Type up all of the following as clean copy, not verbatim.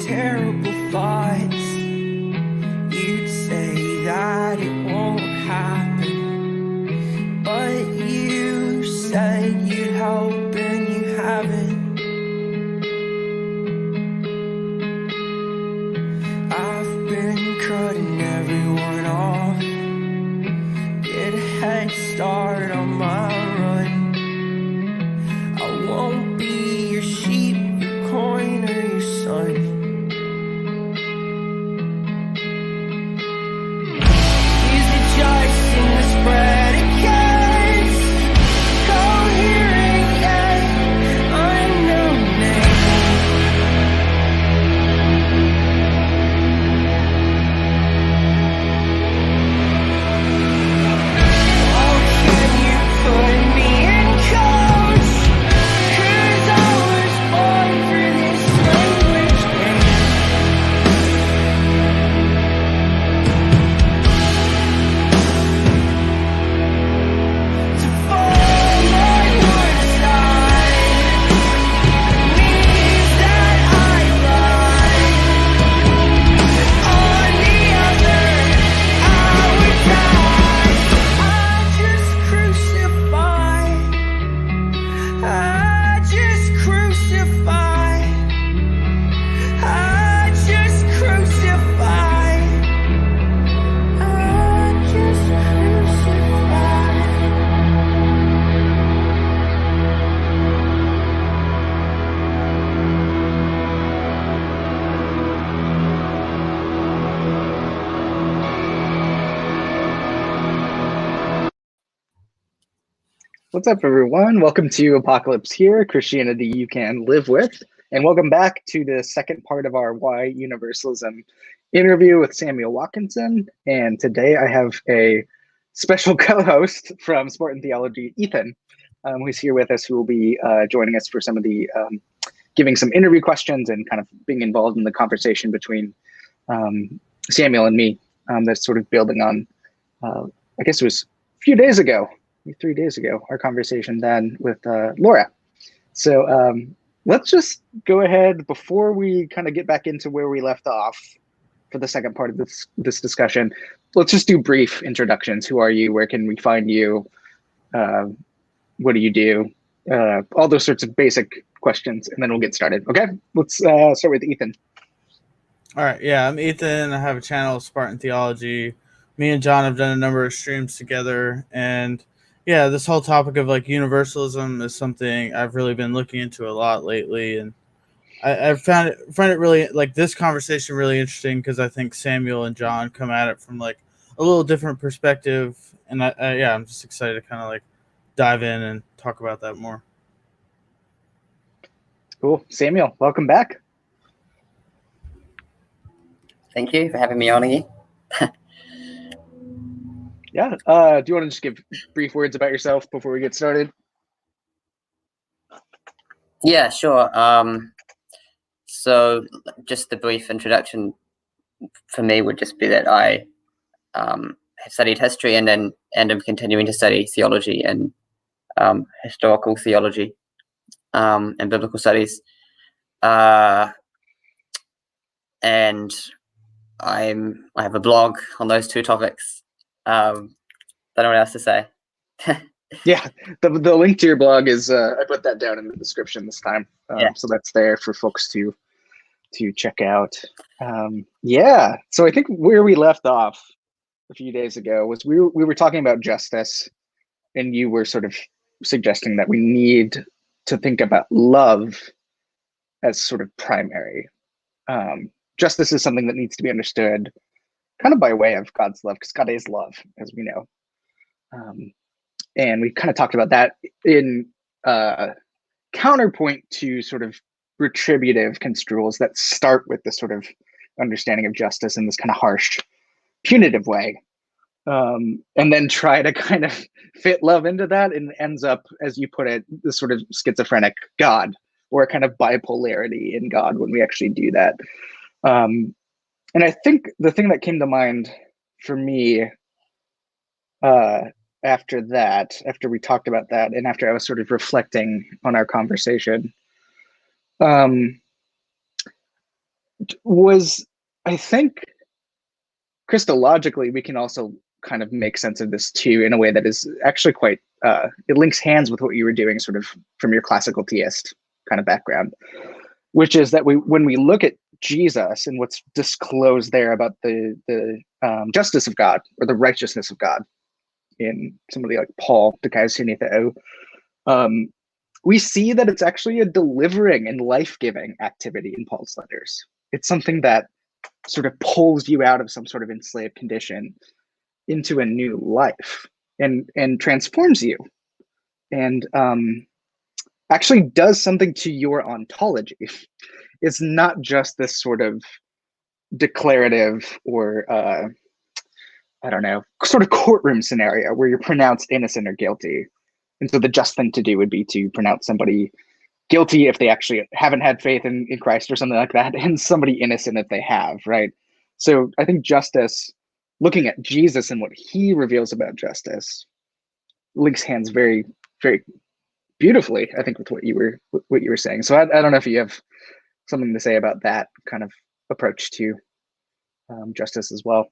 terrible thoughts. You'd say that it won't happen, but you said you'd help and you haven't. I've been cutting everyone off, get a head start on my run. I won't be your sheep, your coin, or your son. Use the just in the spread of case, coherent yet unknown name. Oh, can you put me in coach? 'Cause I was born for this language game. To fall on one side means that I lie, on the other I would die. I just crucify, I just crucify, I just crucify, I just crucify. What's up, everyone? Welcome to Apocalypse Here, Christianity You Can Live With. And welcome back to the second part of our Why Universalism interview with Samuel Watkinson. And today I have a special co-host from Spartan Theology, Ethan, who's here with us, who will be joining us for some of the, giving some interview questions and kind of being involved in the conversation between Samuel and me. That's sort of building on, I guess it was a few days ago, 3 days ago, our conversation then with Laura. So let's just go ahead before we kind of get back into where we left off for the second part of this discussion. Let's just do brief introductions. Who are you? Where can we find you? What do you do? All those sorts of basic questions, and then we'll get started. Okay, let's start with Ethan. All right, yeah, I'm Ethan. I have a channel, Spartan Theology. Me and John have done a number of streams together, and yeah, this whole topic of like universalism is something I've really been looking into a lot lately, and I find it really, like, this conversation really interesting because I think Samuel and John come at it from like a little different perspective, and I'm just excited to kind of like dive in and talk about that more. Cool, Samuel, welcome back. Thank you for having me on again. Yeah, do you want to just give brief words about yourself before we get started? Yeah, sure. So just the brief introduction for me would just be that I have studied history and then am continuing to study theology and historical theology and biblical studies. And I have a blog on those two topics. Don't know what else to say. Yeah, the link to your blog is I put that down in the description this time, so that's there for folks to check out. Yeah, so I think where we left off a few days ago was we were talking about justice, and you were sort of suggesting that we need to think about love as sort of primary. Justice is something that needs to be understood kind of by way of God's love, because God is love, as we know. And we kind of talked about that in counterpoint to sort of retributive construals that start with this sort of understanding of justice in this kind of harsh, punitive way, and then try to kind of fit love into that, and ends up, as you put it, this sort of schizophrenic God, or a kind of bipolarity in God when we actually do that. And I think the thing that came to mind for me after we talked about that, and after I was sort of reflecting on our conversation, was, I think, Christologically, we can also kind of make sense of this too in a way that is actually quite, it links hands with what you were doing sort of from your classical theist kind of background, which is that when we look at Jesus and what's disclosed there about the justice of God or the righteousness of God in somebody like Paul, Dikaiosune Theo, we see that it's actually a delivering and life-giving activity in Paul's letters. It's something that sort of pulls you out of some sort of enslaved condition into a new life and transforms you and actually does something to your ontology. It's not just this sort of declarative or I don't know, sort of courtroom scenario where you're pronounced innocent or guilty. And so the just thing to do would be to pronounce somebody guilty if they actually haven't had faith in Christ or something like that, and somebody innocent if they have, right? So I think justice, looking at Jesus and what he reveals about justice, links hands very, very beautifully, I think, with what you were saying. So I don't know if you have something to say about that kind of approach to justice as well.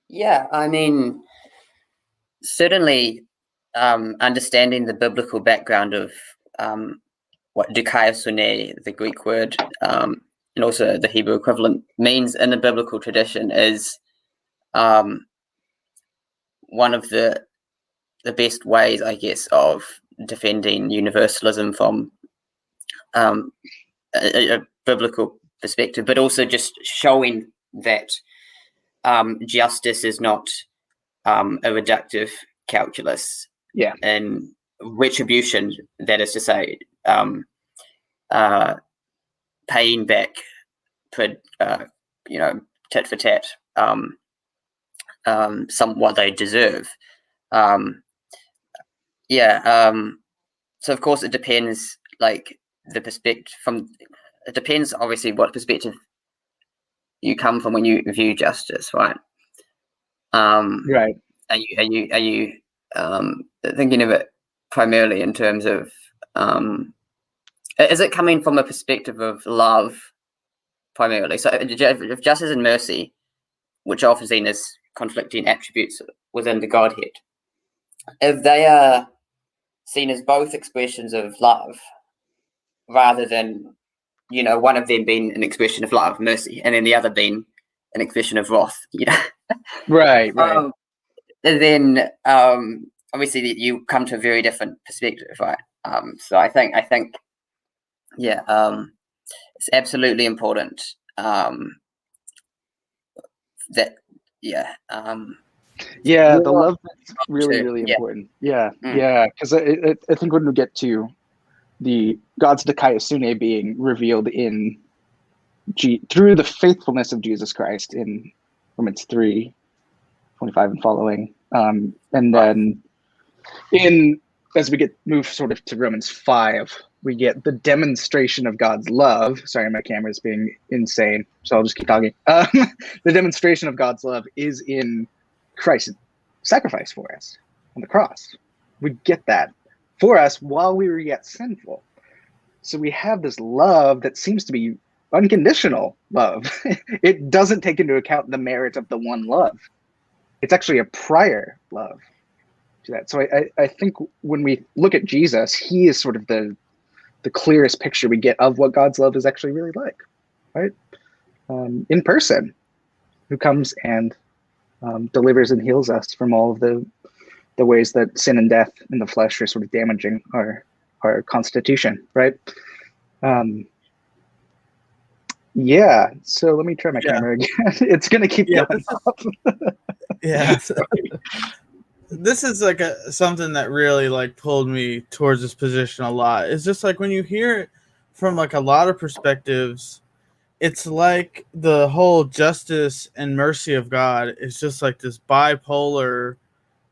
Yeah, I mean, certainly understanding the biblical background of what dikaiosune, the Greek word, and also the Hebrew equivalent, means in the biblical tradition is one of the best ways, I guess, of defending universalism from a biblical perspective, but also just showing that justice is not a reductive calculus. Yeah. And retribution, that is to say, paying back, tit for tat, what they deserve. So of course it depends, like the perspective it depends obviously what perspective you come from when you view justice, right? Right. Are you thinking of it primarily in terms of is it coming from a perspective of love primarily? So if justice and mercy, which are often seen as conflicting attributes within the Godhead, if they are seen as both expressions of love, rather than one of them being an expression of love, mercy, and then the other being an expression of wrath, Right. then obviously you come to a very different perspective, right? So I think it's absolutely important that the love is really important. Because I think when we get to the God's dikaiosune being revealed in through the faithfulness of Jesus Christ in Romans 3:25 and following, and then as we move sort of to Romans 5, we get the demonstration of God's love. Sorry, my camera's being insane, so I'll just keep talking. The demonstration of God's love is in Christ's sacrifice for us on the cross. We get that for us while we were yet sinful. So we have this love that seems to be unconditional love. It doesn't take into account the merit of the one love. It's actually a prior love to that. So I think when we look at Jesus, he is sort of the clearest picture we get of what God's love is actually really like, right? In person, who comes and delivers and heals us from all of the ways that sin and death in the flesh are sort of damaging our constitution, right? So let me try my camera again. It's gonna keep going off. This is like something that really like pulled me towards this position a lot. It's just like when you hear it from like a lot of perspectives, it's like the whole justice and mercy of God is just like this bipolar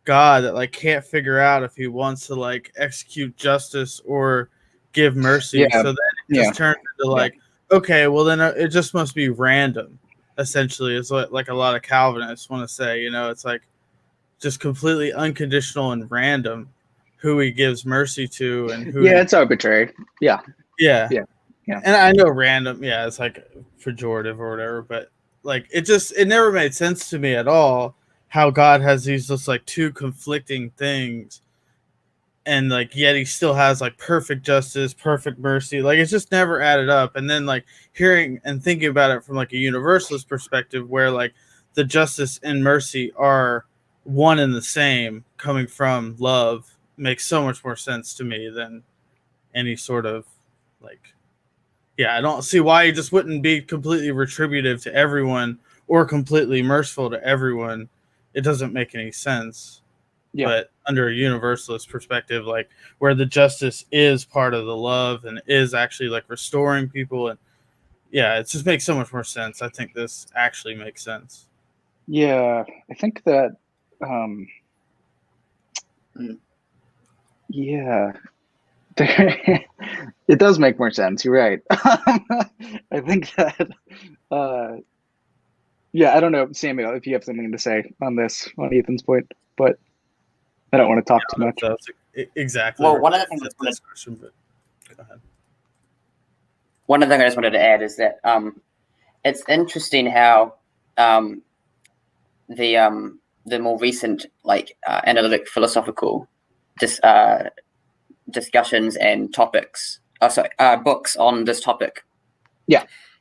God that like can't figure out if he wants to like execute justice or give mercy. So then it just turns into like, okay, well then it just must be random. Essentially, it's like a lot of Calvinists want to say. It's like just completely unconditional and random who he gives mercy to and who. It's arbitrary. Yeah. And I know random, it's like pejorative or whatever, but like it never made sense to me at all how God has these just like two conflicting things, and like yet he still has like perfect justice, perfect mercy. Like it's just never added up. And then like hearing and thinking about it from like a universalist perspective, where like the justice and mercy are one and the same, coming from love, makes so much more sense to me than any sort of like. Yeah, I don't see why he just wouldn't be completely retributive to everyone or completely merciful to everyone. It doesn't make any sense. Yeah. But under a universalist perspective, like where the justice is part of the love and is actually like restoring people, and it just makes so much more sense. I think this actually makes sense. Yeah, I think that it does make more sense. You're right. I think that, I don't know, Samuel, if you have something to say on this, on Ethan's point, but I don't want to talk too much. Exactly. Well, one of the things that's go ahead. One other thing I just wanted to add is that it's interesting how the more recent analytic philosophical discussions and topics, books on this topic,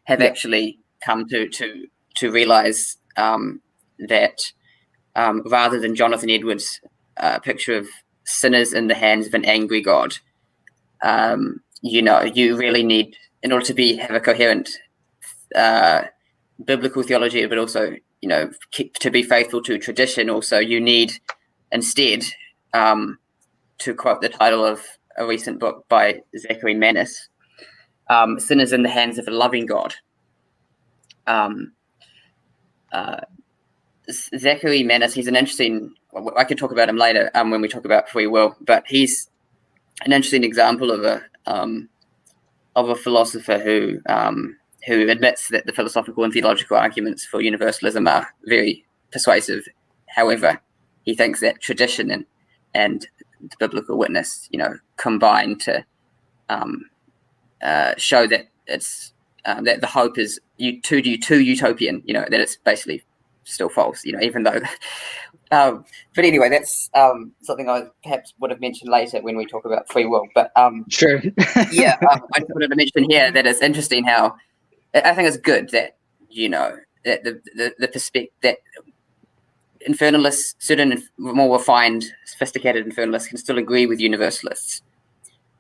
have actually come to realize that rather than Jonathan Edwards' picture of sinners in the hands of an angry God, you really need, in order to have a coherent biblical theology, but also to be faithful to tradition, also you need instead, to quote the title of a recent book by Zachary Manis, sinners in the hands of a loving God. Zachary Manis, he's an interesting, I could talk about him later when we talk about free will, but he's an interesting example of a philosopher who admits that the philosophical and theological arguments for universalism are very persuasive. However, he thinks that tradition and the biblical witness, combine to show that it's that the hope is too utopian, that it's basically still false, even though. But anyway, that's something I perhaps would have mentioned later when we talk about free will. But sure. I just wanted to mention here that it's interesting how I think it's good that that the perspective that infernalists, certain more refined, sophisticated infernalists, can still agree with universalists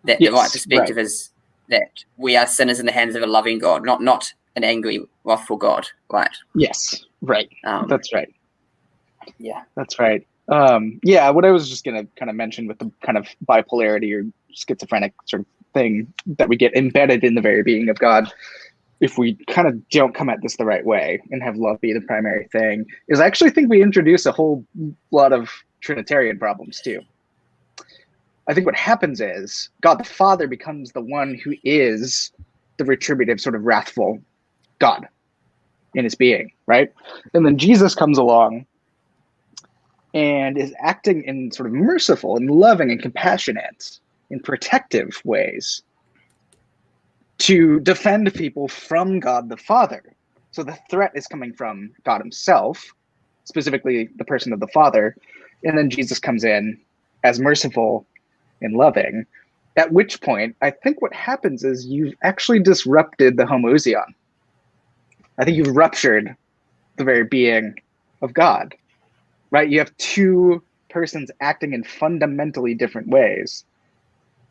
that the right perspective is that we are sinners in the hands of a loving God, not an angry, wrathful God, right? Yes, right. That's right. Yeah, that's right. What I was just going to kind of mention with the kind of bipolarity or schizophrenic sort of thing that we get embedded in the very being of God, if we kind of don't come at this the right way and have love be the primary thing, is I actually think we introduce a whole lot of Trinitarian problems too. I think what happens is God the Father becomes the one who is the retributive, sort of wrathful God in his being, right? And then Jesus comes along and is acting in sort of merciful and loving and compassionate and protective ways to defend people from God the Father. So the threat is coming from God himself, specifically the person of the Father, and then Jesus comes in as merciful and loving, at which point I think what happens is you've actually disrupted the homoousion. I think you've ruptured the very being of God, right? You have two persons acting in fundamentally different ways,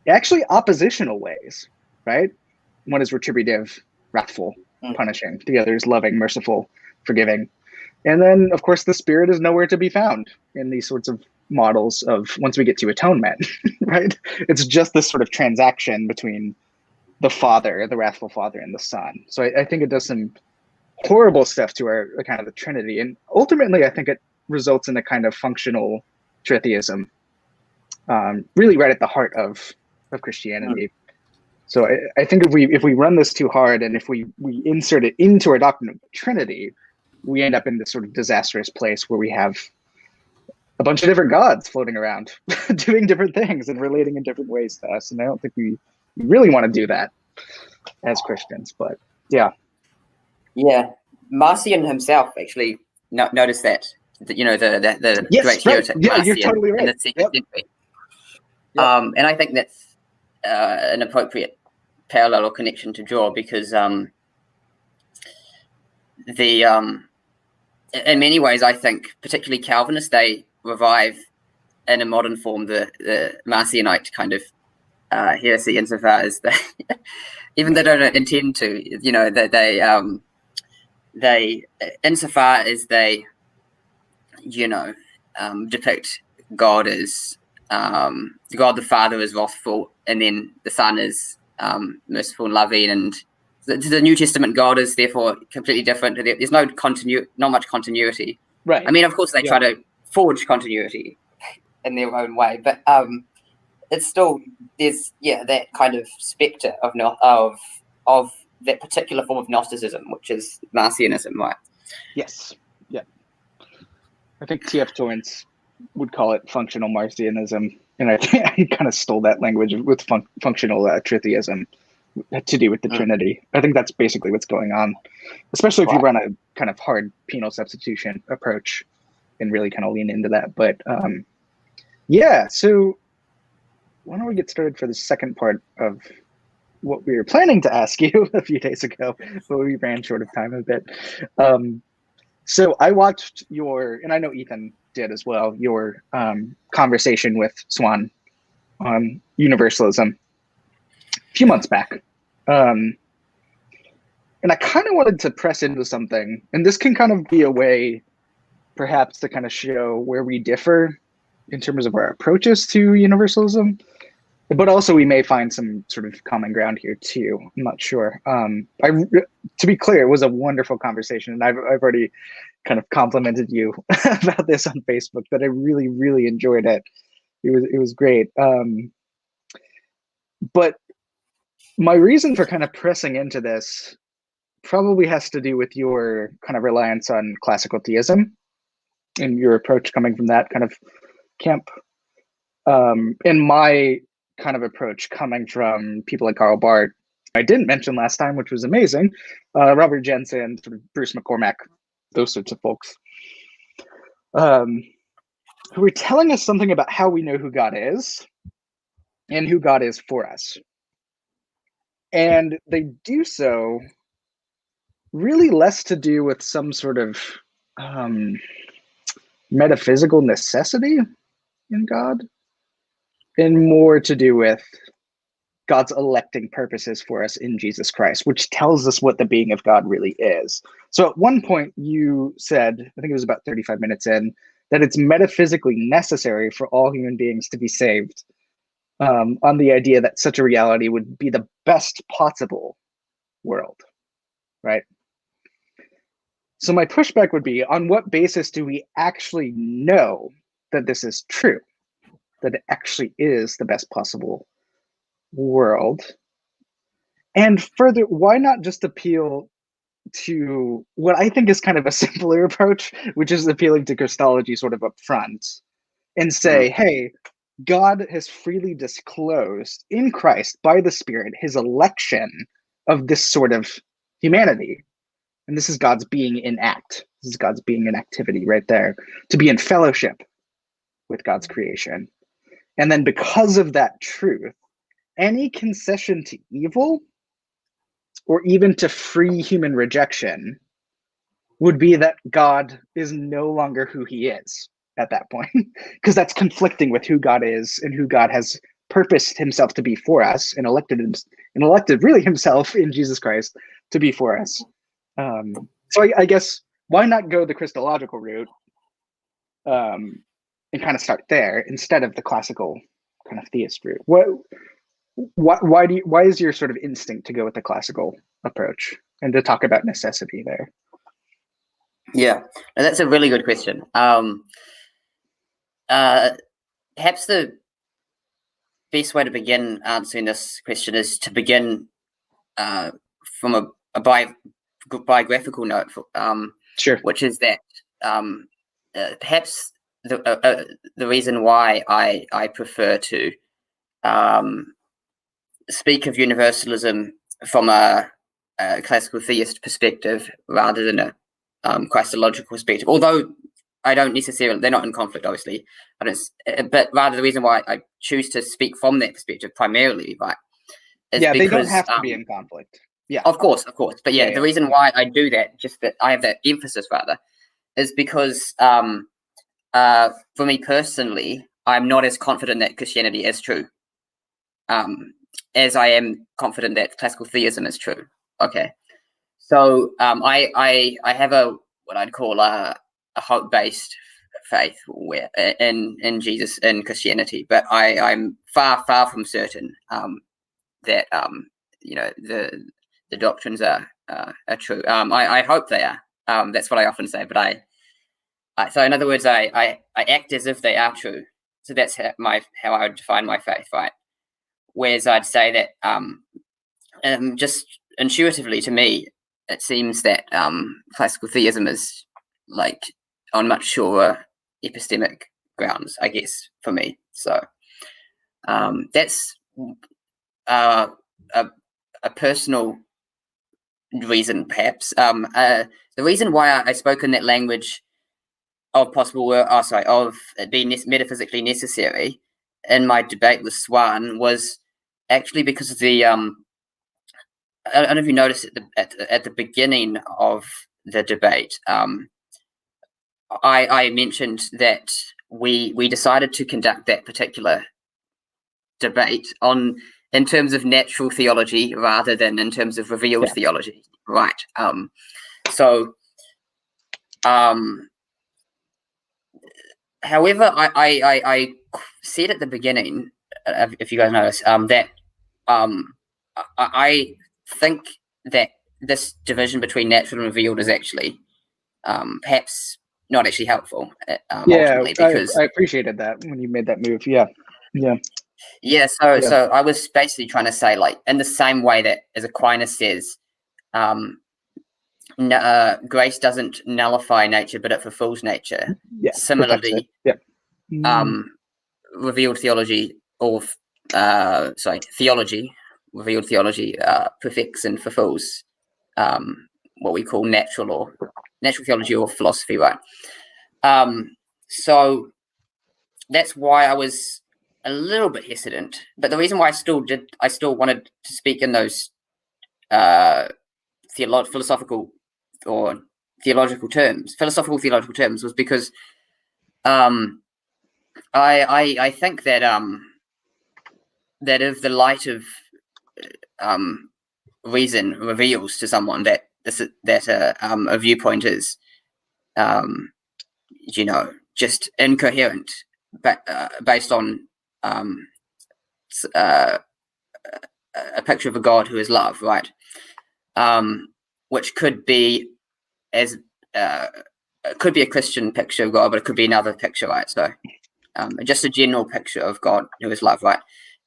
actually oppositional ways, right? One is retributive, wrathful, punishing. The other is loving, merciful, forgiving. And then, of course, the Spirit is nowhere to be found in these sorts of models of once we get to atonement, right? It's just this sort of transaction between the Father, the wrathful Father, and the Son. So I think it does some horrible stuff to our kind of the Trinity. And ultimately, I think it results in a kind of functional tritheism, really right at the heart of Christianity. So I think if we run this too hard and if we insert it into our doctrine of the Trinity, we end up in this sort of disastrous place where we have a bunch of different gods floating around doing different things and relating in different ways to us. And I don't think we really want to do that. as Christians. But yeah, Yeah, Marcion himself actually noticed that. You know, the yes, great right. heretic Yeah, you're Marcion totally in right. the second Yep. century. Yep. And I think that's an appropriate parallel or connection to draw, because in many ways, I think, particularly Calvinists, they revive in a modern form the Marcionite kind of heresy, insofar as they, even they don't intend to, you know, that they insofar as they, you know, depict God as God the Father is wrathful, and then the Son is merciful and loving, and the New Testament God is therefore completely different. There's not much continuity. Right. I mean, of course, they Yeah. try to forge continuity in their own way, but it's still, there's that kind of spectre of that particular form of Gnosticism, which is Marcionism, right? Yes. Yeah. I think T.F. Torrance would call it functional Marcionism, and I think he kind of stole that language with functional tritheism to do with the Trinity. I think that's basically what's going on, especially if you run a kind of hard penal substitution approach and really kind of lean into that. But yeah, so why don't we get started for the second part of what we were planning to ask you a few days ago, but we ran short of time a bit. So I watched and I know Ethan did as well, your conversation with Swan on Universalism a few months back. And I kind of wanted to press into something, and this can kind of be a way perhaps to kind of show where we differ in terms of our approaches to universalism, but also we may find some sort of common ground here too. I'm not sure. To be clear, it was a wonderful conversation, and I've already kind of complimented you about this on Facebook, that I really, really enjoyed it. It was great. But my reason for kind of pressing into this probably has to do with your kind of reliance on classical theism and your approach coming from that kind of camp. And my kind of approach coming from people like Karl Barth, I didn't mention last time, which was amazing, Robert Jensen, sort of Bruce McCormack, those sorts of folks, who were telling us something about how we know who God is and who God is for us. And they do so really less to do with some sort of metaphysical necessity in God, and more to do with God's electing purposes for us in Jesus Christ, which tells us what the being of God really is. So at one point you said, I think it was about 35 minutes in, that it's metaphysically necessary for all human beings to be saved, on the idea that such a reality would be the best possible world, right? So my pushback would be, on what basis do we actually know that this is true, that it actually is the best possible world? And further, why not just appeal to what I think is kind of a simpler approach, which is appealing to Christology sort of up front, and say, hey, God has freely disclosed in Christ by the Spirit his election of this sort of humanity. And this is God's being in act. This is God's being in activity right there, to be in fellowship with God's creation. And then because of that truth, any concession to evil or even to free human rejection would be that God is no longer who he is at that point, because that's conflicting with who God is and who God has purposed himself to be for us, and elected really himself in Jesus Christ to be for us. So I guess, why not go the Christological route, and kind of start there instead of the classical kind of theist route? Why is your sort of instinct to go with the classical approach and to talk about necessity there? Yeah, no, that's a really good question. Perhaps the best way to begin answering this question is to begin from a biographical note, Sure. which is that perhaps the reason why I prefer to speak of universalism from a classical theist perspective rather than a Christological perspective. Although I don't necessarily, they're not in conflict, obviously. But rather the reason why I choose to speak from that perspective primarily, right, is Yeah, because, they don't have to be in conflict. Yeah, of course. But Yeah, the reason why I do that, just that I have that emphasis rather, is because for me personally, I'm not as confident that Christianity is true as I am confident that classical theism is true. Okay, so I have what I'd call a hope-based faith where in Jesus, in Christianity, but I'm far from certain that the doctrines are true. I hope they are. That's what I often say. But so in other words, I act as if they are true. So that's how I would define my faith, right? Whereas I'd say that just intuitively to me, it seems that classical theism is like on much surer epistemic grounds, I guess, for me. So that's a personal reason, perhaps. The reason why I spoke in that language of of it being metaphysically necessary in my debate with Swan was actually because of the I don't know if you noticed at the beginning of the debate, I mentioned that we decided to conduct that particular debate in terms of natural theology rather than in terms of revealed theology, right? However, I said at the beginning, if you guys notice, that I think that this division between natural and revealed is actually perhaps not actually helpful. Ultimately, because I appreciated that when you made that move. Yeah. So I was basically trying to say, like, in the same way that, as Aquinas says, grace doesn't nullify nature, but it fulfills nature. Yeah. Similarly, revealed theology or theology, revealed theology perfects and fulfills what we call natural theology or philosophy, right? So that's why I was a little bit hesitant, but the reason why I still wanted to speak in those philosophical theological terms was because I think that that if the light of reason reveals to someone that a viewpoint is just incoherent, but based on a picture of a God who is love, right? Which could be it could be a Christian picture of God, but it could be another picture, right? So just a general picture of God who is love, right?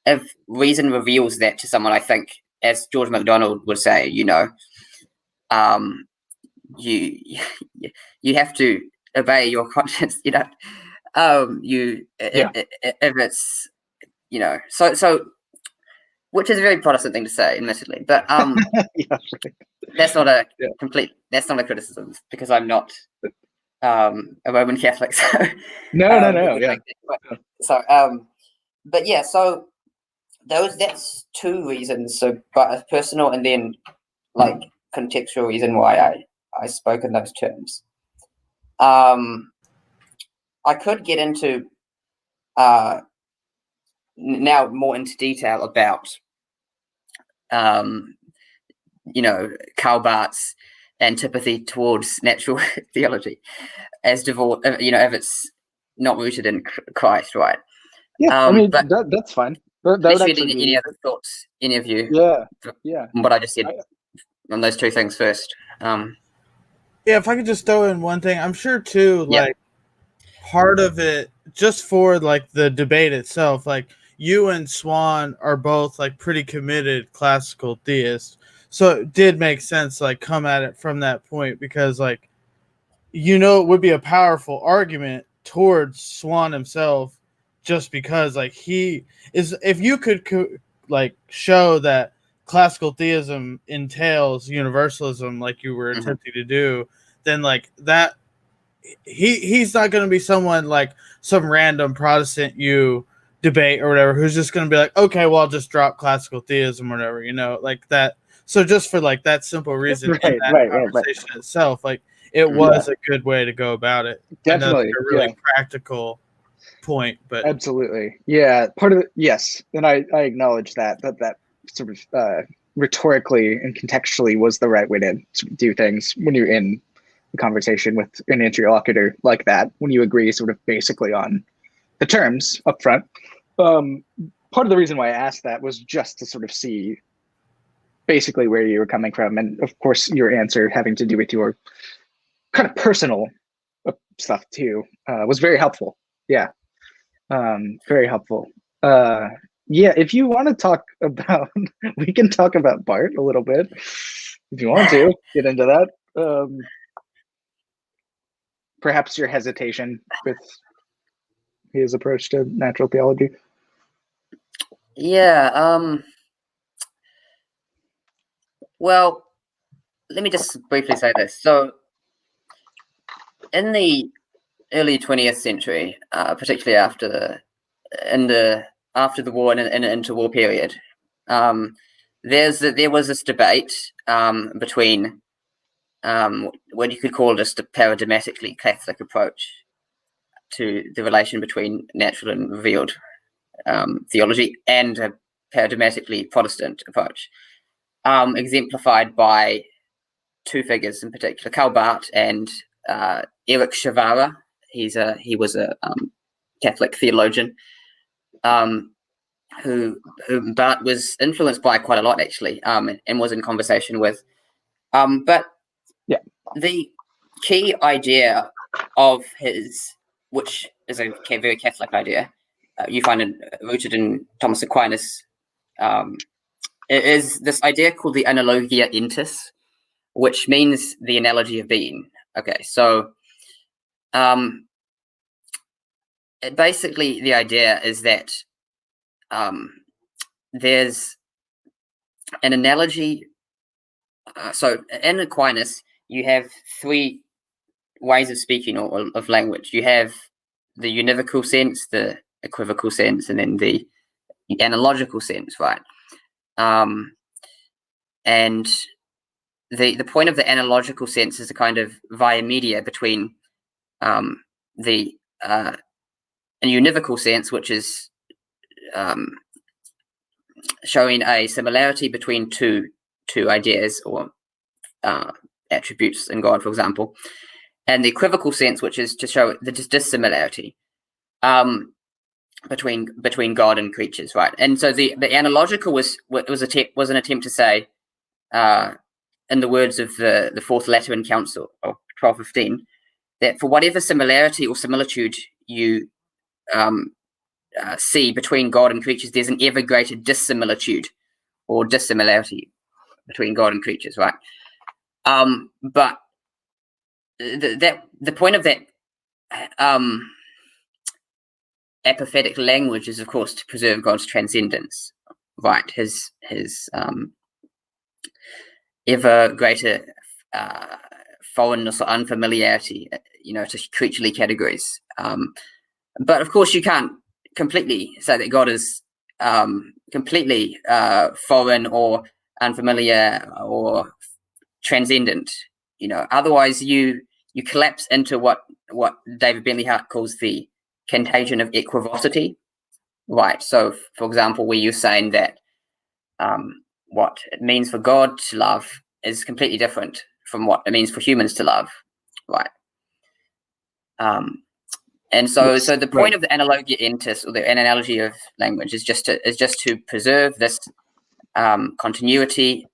If reason reveals that to someone, I think, as George MacDonald would say, you have to obey your conscience, if it's, so which is a very Protestant thing to say, admittedly, but that's not a criticism, because I'm not a Roman Catholic. So No. But yeah, so that's two reasons. So, but a personal and then like contextual reason why I spoke in those terms. I could get into now more into detail about Karl Barth's antipathy towards natural theology as divorce, if it's not rooted in Christ, right? Yeah, but that's fine. That would actually any other thoughts, any of you? Yeah. What I just said on those two things first. If I could just throw in one thing, I'm sure too, like part of it, just for like the debate itself, like you and Swan are both like pretty committed classical theists, so it did make sense like come at it from that point, because like it would be a powerful argument towards Swan himself, just because like he is, if you could like show that classical theism entails universalism, like you were attempting to do, then like that, he's not going to be someone like some random Protestant you debate or whatever who's just going to be like, okay, well, I'll just drop classical theism or whatever, like that. So just for like that simple reason, in that conversation itself, like it was a good way to go about it. Definitely, a really practical point, but absolutely, yeah. Part of it, yes, and I acknowledge that sort of rhetorically and contextually was the right way to do things when you're in a conversation with an interlocutor like that, when you agree sort of basically on the terms up front. Part of the reason why I asked that was just to sort of see basically where you were coming from, and of course your answer having to do with your kind of personal stuff too was very helpful. Yeah, very helpful. Yeah, if you want to talk about, we can talk about Bart a little bit if you want to get into that. Perhaps your hesitation with his approach to natural theology. Yeah. Well, let me just briefly say this. So, in the early 20th century, particularly after the war and in the interwar period, there was this debate between what you could call just a paradigmatically Catholic approach to the relation between natural and revealed theology and a paradigmatically Protestant approach, exemplified by two figures in particular, Karl Barth and Erich Shavara. He was a Catholic theologian who Barth was influenced by quite a lot, actually, and was in conversation with. But yeah, the key idea of his, which is a very Catholic idea, you find it rooted in Thomas Aquinas, is this idea called the analogia entis, which means the analogy of being. Okay, so basically the idea is that there's an analogy. So in Aquinas, you have three ways of speaking or of language. You have the univocal sense, the equivocal sense, and then the analogical sense, right? And the point of the analogical sense is a kind of via media between the univocal sense, which is showing a similarity between two ideas or attributes in God, for example, and the equivocal sense, which is to show the dissimilarity between God and creatures, right? And so the analogical was an attempt to say, in the words of the Fourth Lateran Council of 1215, that for whatever similarity or similitude you see between God and creatures, there's an ever greater dissimilitude or dissimilarity between God and creatures, right? But the point of that epiphatic language is, of course, to preserve God's transcendence, right? His ever greater foreignness or unfamiliarity, to creaturely categories. But of course, you can't completely say that God is completely foreign or unfamiliar or transcendent. Otherwise you collapse into what David Bentley Hart calls the contagion of equivocity, right? So, for example, where you're saying that what it means for God to love is completely different from what it means for humans to love, right? And so the point of the analogia entis, or the analogy of language, is just to preserve this continuity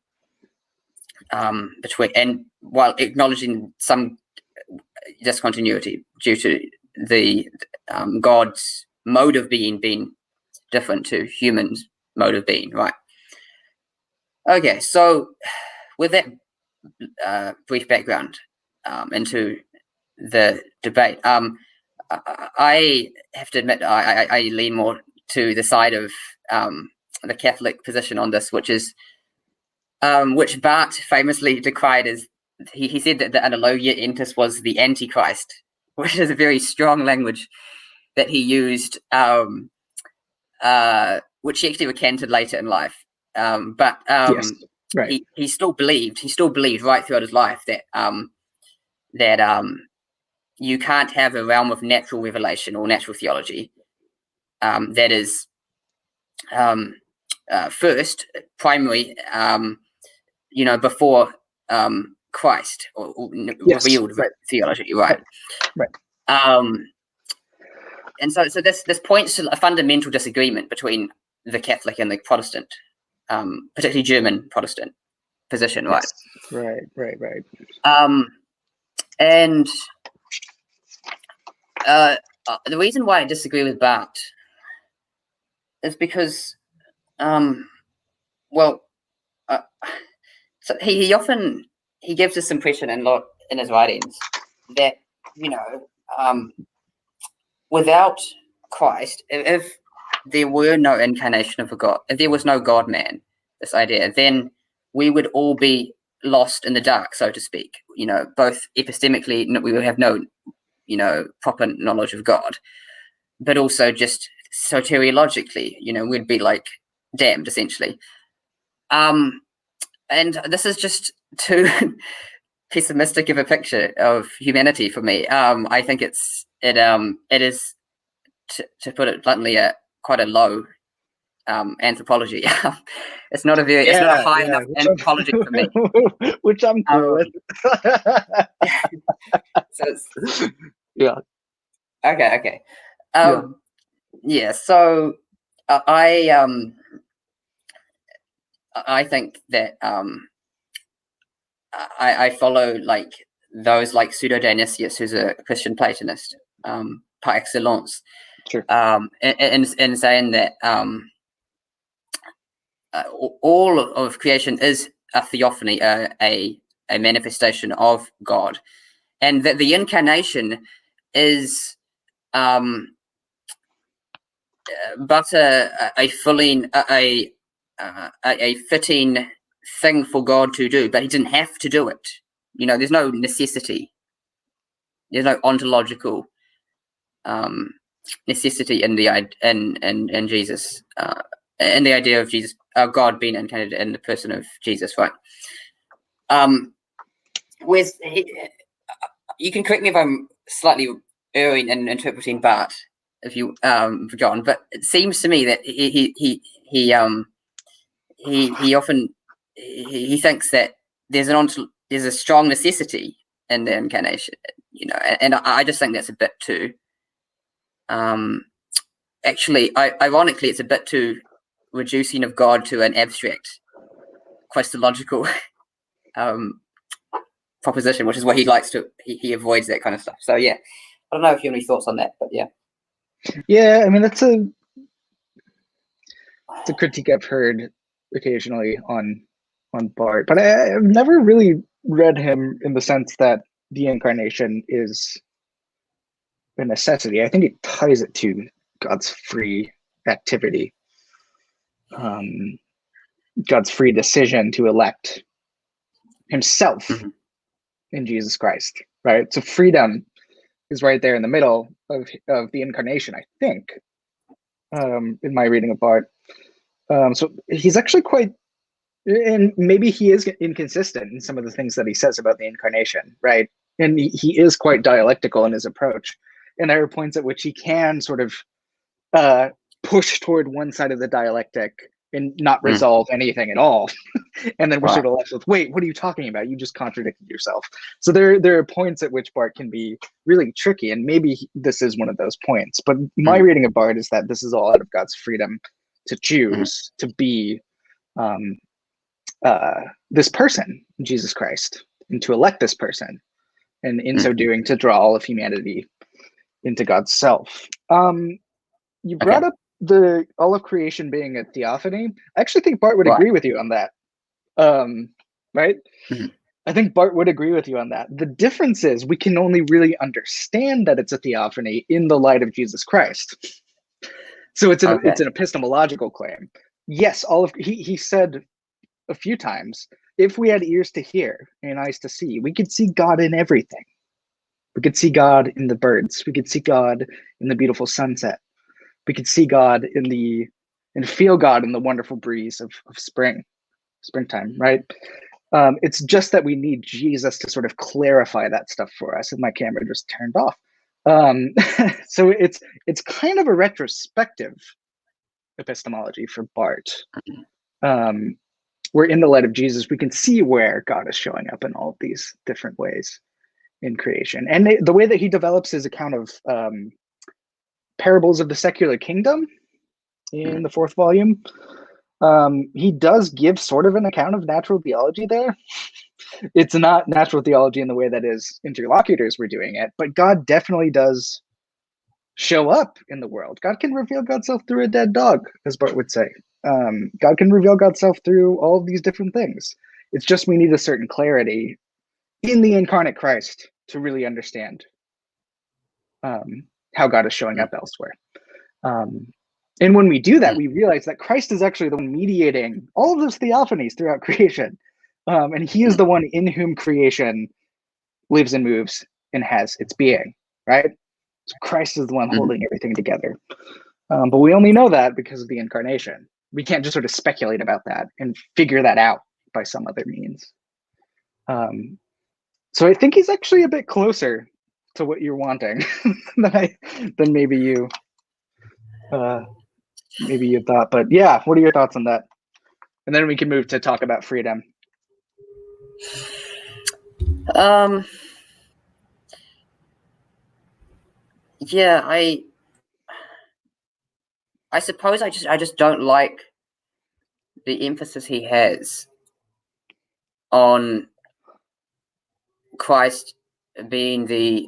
between, and while acknowledging some discontinuity due to the God's mode of being different to humans' mode of being, right? Okay, so with that brief background into the debate, I have to admit I lean more to the side of the Catholic position on this, which is which Barth famously decried as he said that the analogia entis was the Antichrist, which is a very strong language that he used, which he actually recanted later in life. But Yes, right. he still believed right throughout his life that you can't have a realm of natural revelation or natural theology that is first, primary, before Christ or Yes, revealed right. theology, right? Right. And so this points to a fundamental disagreement between the Catholic and the Protestant, particularly German Protestant position, right? Yes. Right. And the reason why I disagree with Barth is because, so he often gives this impression in his writings that without Christ, if there were no incarnation of a God, if there was no God man, this idea, then we would all be lost in the dark, so to speak. Both epistemically, we would have no, proper knowledge of God, but also just soteriologically, we'd be like damned essentially. And this is just too pessimistic of a picture of humanity for me. I think it is to put it bluntly quite a low anthropology. It's not it's not a high enough anthropology for me, which I'm cool with. So yeah. Okay. So I think that I follow like those like Pseudo-Dionysius, who's a Christian Platonist par excellence. Sure. In saying that all of creation is a theophany, a manifestation of God, and that the incarnation is but a fitting thing for God to do, but he didn't have to do it. There's no necessity. There's no ontological necessity in the in Jesus, in the idea of Jesus, God being incarnated in the person of Jesus, right? You can correct me if I'm slightly erring in interpreting Barth, if you John, but it seems to me that he often thinks that there's a strong necessity in the incarnation, and I just think that's a bit too actually, ironically, it's a bit too reducing of God to an abstract Christological proposition, which is what he likes to. He avoids that kind of stuff. So yeah, I don't know if you have any thoughts on that, but yeah. Yeah, I mean it's a critique I've heard occasionally on Barth, but I've never really read him in the sense that the incarnation is a necessity. I think it ties it to God's free activity, God's free decision to elect himself in Jesus Christ, right? So freedom is right there in the middle of the incarnation, I think, in my reading of Barth. So he's actually quite, and maybe he is inconsistent in some of the things that he says about the incarnation, right? And he is quite dialectical in his approach. And there are points at which he can sort of push toward one side of the dialectic and not resolve anything at all. And then we're sort of left with, wait, what are you talking about? You just contradicted yourself. So there are points at which Barth can be really tricky, and maybe this is one of those points. But my reading of Barth is that this is all out of God's freedom to choose to be this person, Jesus Christ, and to elect this person, and in so doing to draw all of humanity into God's self. You brought up all of creation being a theophany. I actually think Barth would agree with you on that. Right? I think Barth would agree with you on that. The difference is we can only really understand that it's a theophany in the light of Jesus Christ. So it's an epistemological claim. Yes, he said a few times. If we had ears to hear and eyes to see, we could see God in everything. We could see God in the birds. We could see God in the beautiful sunset. We could see God and feel God in the wonderful breeze of springtime, right? It's just that we need Jesus to sort of clarify that stuff for us. And my camera just turned off. So it's kind of a retrospective epistemology for Barth. Where in the light of Jesus, we can see where God is showing up in all of these different ways in creation. And the way that he develops his account of parables of the secular kingdom in the 4th volume, he does give sort of an account of natural theology there. It's not natural theology in the way that his interlocutors were doing it, but God definitely does show up in the world. God can reveal God's self through a dead dog, as Barth would say. God can reveal God's self through all of these different things. It's just we need a certain clarity in the incarnate Christ to really understand how God is showing up elsewhere. And when we do that, we realize that Christ is actually the one mediating all of those theophanies throughout creation. And he is the one in whom creation lives and moves and has its being, right? So Christ is the one holding everything together. But we only know that because of the incarnation. We can't just sort of speculate about that and figure that out by some other means. So I think he's actually a bit closer to what you're wanting than maybe you thought. But yeah, what are your thoughts on that? And then we can move to talk about freedom. Yeah, I suppose I just don't like the emphasis he has on Christ being the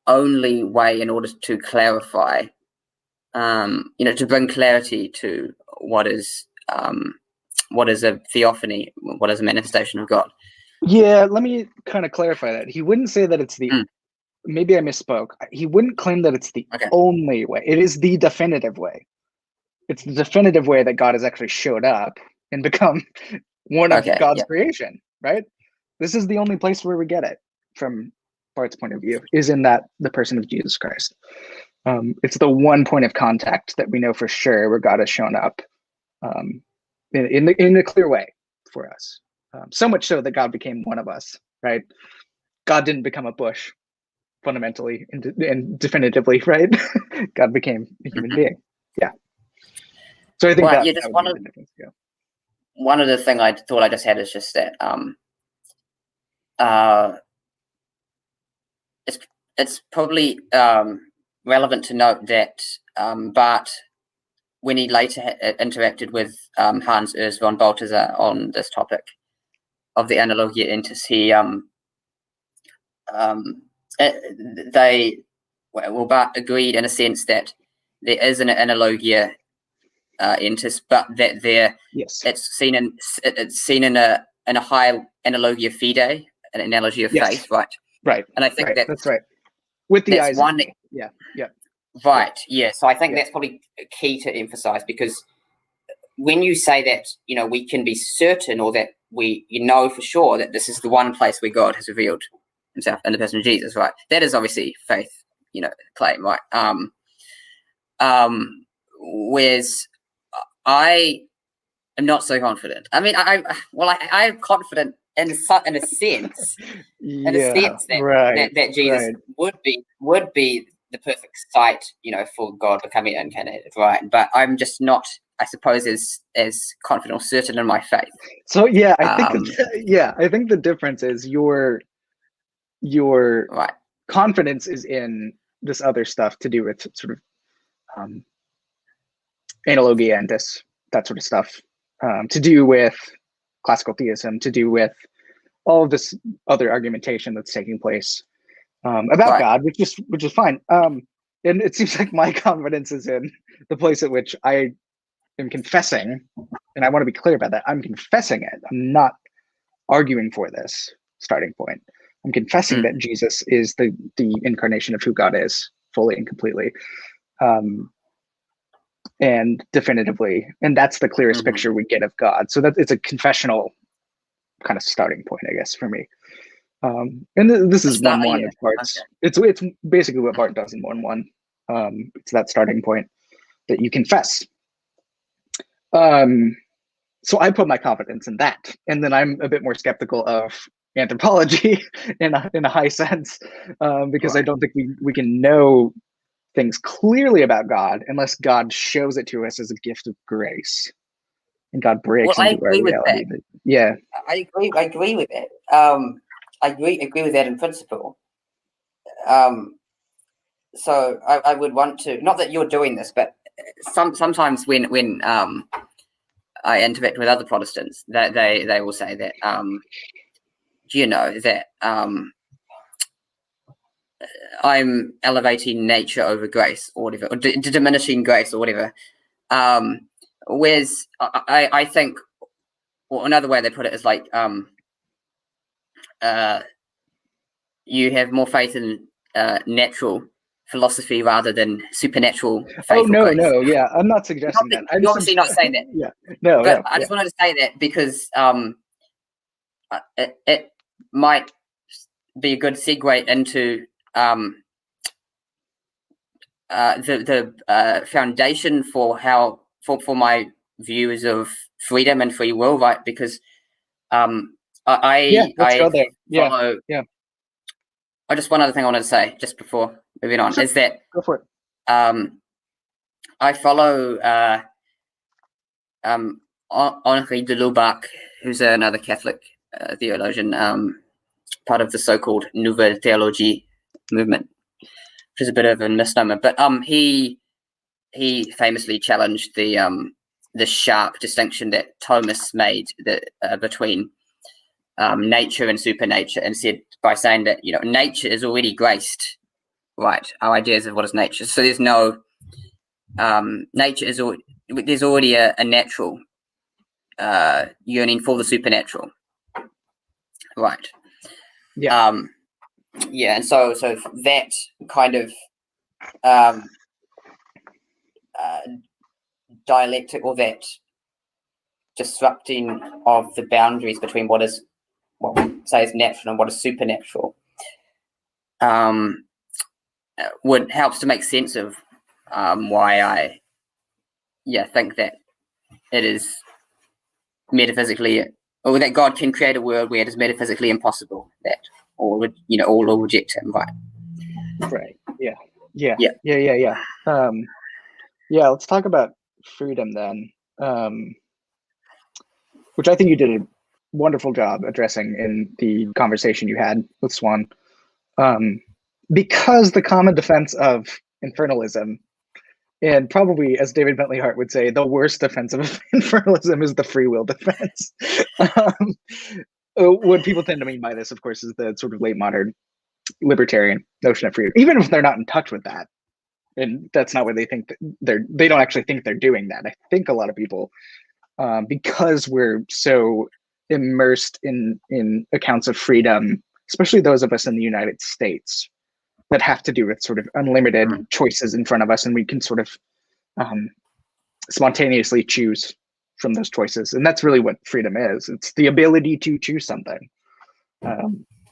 only way in order to clarify, to bring clarity to what is a theophany, what is a manifestation of God. Yeah, let me kind of clarify that. He wouldn't say that it's the, maybe I misspoke. He wouldn't claim that it's the only way. It is the definitive way. It's the definitive way that God has actually showed up and become one of God's creation, right? This is the only place where we get it from Barth's point of view, is in that the person of Jesus Christ. It's the one point of contact that we know for sure where God has shown up in a clear way for us. So much so that God became one of us, right? God didn't become a bush fundamentally and definitively, right? God became a human being. Yeah. So I think that would be the difference. Yeah. One of the things I thought I just had is just that it's probably relevant to note that Barth, when he later interacted with Hans Urs von Balthasar on this topic of the Analogia Entis, Barth agreed in a sense that there is an Analogia Entis, but that it's seen in a high Analogia Fide, an analogy of faith, right? Right. And I think that's right. With the eyes. Yeah. Right. Yeah. So I think that's probably key to emphasize, because when you say that, we can be certain, or that we know for sure that this is the one place where God has revealed himself in the person of Jesus, right? That is obviously faith, claim, right? Whereas I am not so confident. I mean, I'm confident in a sense, that Jesus would be the perfect site, for God becoming incarnated, right? But I'm just not, I suppose, as confident or certain in my faith. So yeah, I think the difference is your right. confidence is in this other stuff to do with sort of analogia and that sort of stuff, to do with classical theism, to do with all of this other argumentation that's taking place about God, which is fine. And it seems like my confidence is in the place at which I am confessing, and I want to be clear about that. I'm confessing it. I'm not arguing for this starting point. I'm confessing that Jesus is the incarnation of who God is, fully and completely. and definitively, and that's the clearest Mhm. picture we get of God. So that it's a confessional kind of starting point, I guess, for me. And this is Start, 1-1 yeah. of parts. Okay. It's basically what Bart does in 1-1. It's that starting point that you confess. So I put my confidence in that, and then I'm a bit more skeptical of anthropology in a high sense, because I Right. don't think we can know things clearly about God unless God shows it to us as a gift of grace, and God Well, breaks I into our agree with reality. that. Yeah. I agree with that. I agree with that in principle. So I would want to, not that you're doing this, but sometimes when I interact with other Protestants, that they will say that that I'm elevating nature over grace or whatever, or diminishing grace or whatever. Whereas I think, or another way they put it is like you have more faith in natural philosophy rather than supernatural Oh faith or grace. no, yeah, I'm not suggesting that. You're obviously not saying that, Yeah, no, but I yeah. just wanted to say that because it might be a good segue into the foundation for for my views of freedom and free will, right? Because Yeah, let's I go there. Yeah, follow. yeah. Oh, just one other thing I wanted to say just before moving on Sure. is that Go for it. I follow Henri de Lubac, who's another Catholic theologian, part of the so-called Nouvelle Theology movement, which is a bit of a misnomer. But he famously challenged the sharp distinction that Thomas made between nature and supernature, and said by saying that nature is already graced, right? Our ideas of what is nature. So there's no nature is there's already a natural yearning for the supernatural, right? Yeah. Yeah, and so that kind of dialectic, or that disrupting of the boundaries between what we say is natural and what is supernatural, would helps to make sense of why I think that it is metaphysically, or that God can create a world where it is metaphysically impossible that all will reject him, right? Right. Yeah. Let's talk about freedom then, which I think you did a wonderful job addressing in the conversation you had with Swan, because the common defense of infernalism, and probably, as David Bentley Hart would say, the worst defense of infernalism is the free will defense. What people tend to mean by this, of course, is the sort of late modern libertarian notion of freedom, even if they're not in touch with that. And that's not what they think. They don't actually think they're doing that. I think a lot of people, because we're so immersed in accounts of freedom, especially those of us in the United States, that have to do with sort of unlimited choices in front of us, and we can sort of spontaneously choose from those choices. And that's really what freedom is. It's the ability to choose something,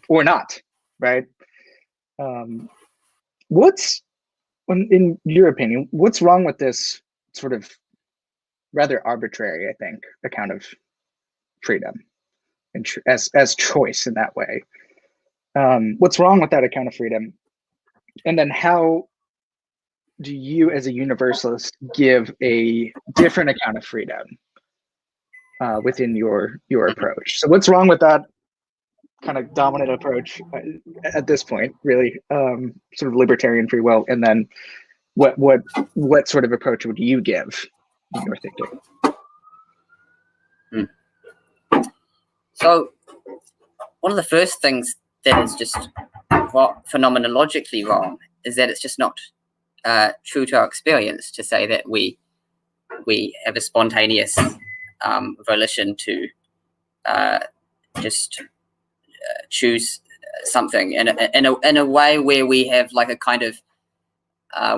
or not, right? What's, in your opinion, what's wrong with this sort of rather arbitrary, I think, account of freedom and as choice in that way? What's wrong with that account of freedom? And then how do you, as a universalist, give a different account of freedom within your approach? So what's wrong with that kind of dominant approach at this point, really, sort of libertarian free will? And then what sort of approach would you give in your thinking? So one of the first things that is just phenomenologically wrong is that it's just not true to our experience to say that we have a spontaneous volition to just choose something in a way where we have like a kind of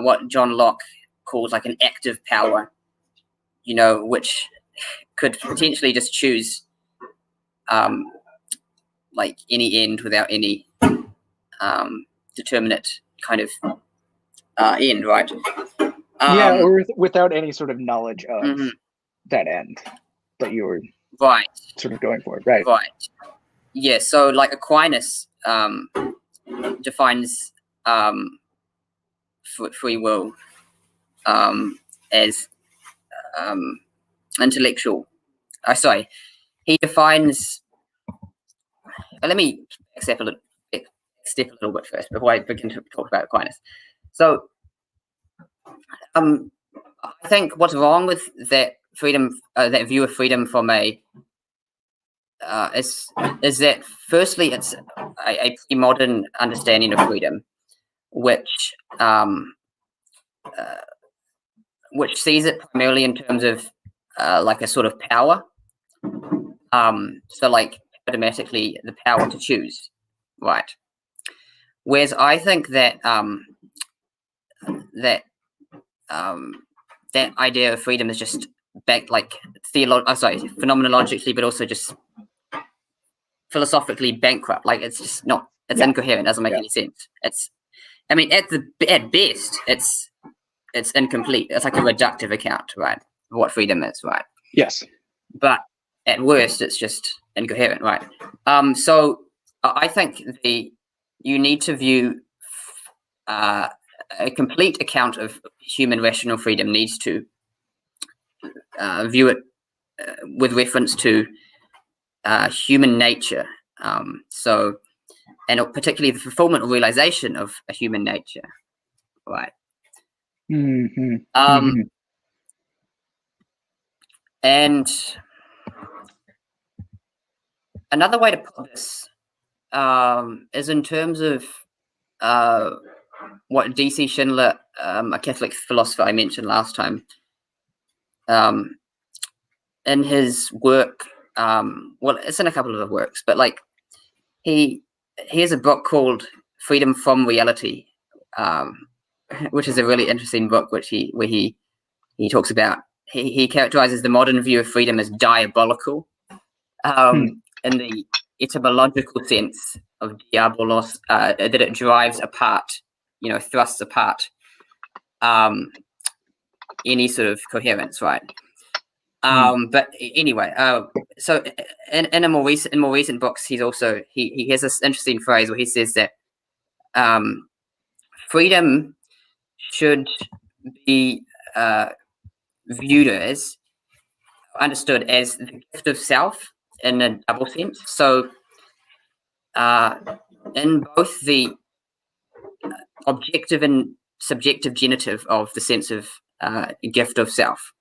what John Locke calls like an active power which could potentially just choose like any end without any determinate kind of end, right? Or without any sort of knowledge of that end that you were right sort of going for, right? Yeah, so like Aquinas defines free will as intellectual. He defines. Let me step a little bit first before I begin to talk about Aquinas. So, I think what's wrong with that freedom, that view of freedom from a is that firstly it's a pre-modern understanding of freedom, which sees it primarily in terms of like a sort of power. So like automatically the power to choose, right? Whereas I think that that idea of freedom is just back like phenomenologically, but also just philosophically bankrupt. Like it's just not. It's incoherent. Doesn't make any sense. I mean, at best, it's incomplete. It's like a reductive account, right? Of what freedom is, right? Yes. But at worst, it's just incoherent, right? So I think you need to view a complete account of human rational freedom needs to view it with reference to human nature. So, and particularly the fulfillment or realization of a human nature, right? And another way to put this is in terms of what D.C. Schindler, a Catholic philosopher I mentioned last time, in his work, well, it's in a couple of the works, but like he has a book called Freedom from Reality, which is a really interesting book, where he talks about, he characterizes the modern view of freedom as diabolical, in the etymological sense of diabolos, that it drives apart, thrusts apart any sort of coherence, right? But anyway, so in more recent books, he has this interesting phrase where he says that freedom should be understood as the gift of self in a double sense. So in both the objective and subjective genitive of the sense of gift of self.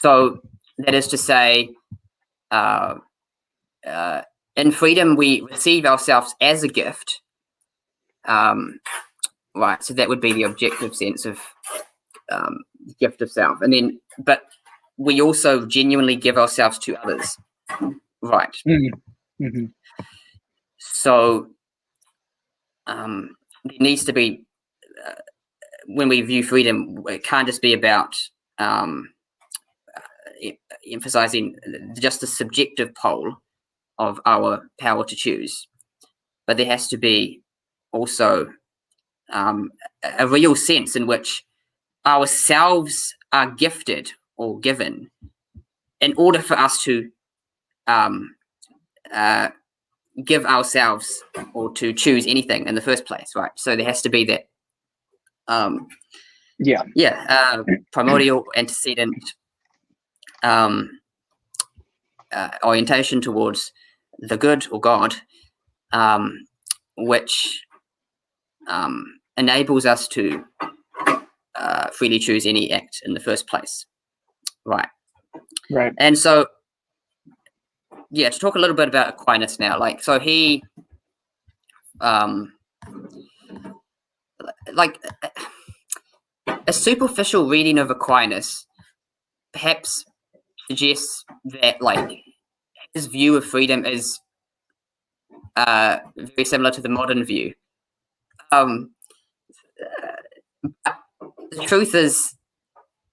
So that is to say, in freedom, we receive ourselves as a gift, right? So that would be the objective sense of gift of self, and then, but we also genuinely give ourselves to others, right? So there needs to be, when we view freedom, it can't just be about emphasizing just the subjective pole of our power to choose, but there has to be also a real sense in which ourselves are gifted or given in order for us to give ourselves or to choose anything in the first place, right? So there has to be that primordial antecedent orientation towards the good or God, which enables us to freely choose any act in the first place, right? And so, to talk a little bit about Aquinas now, like, so he, like, a superficial reading of Aquinas perhaps suggests that, like, his view of freedom is very similar to the modern view. The truth is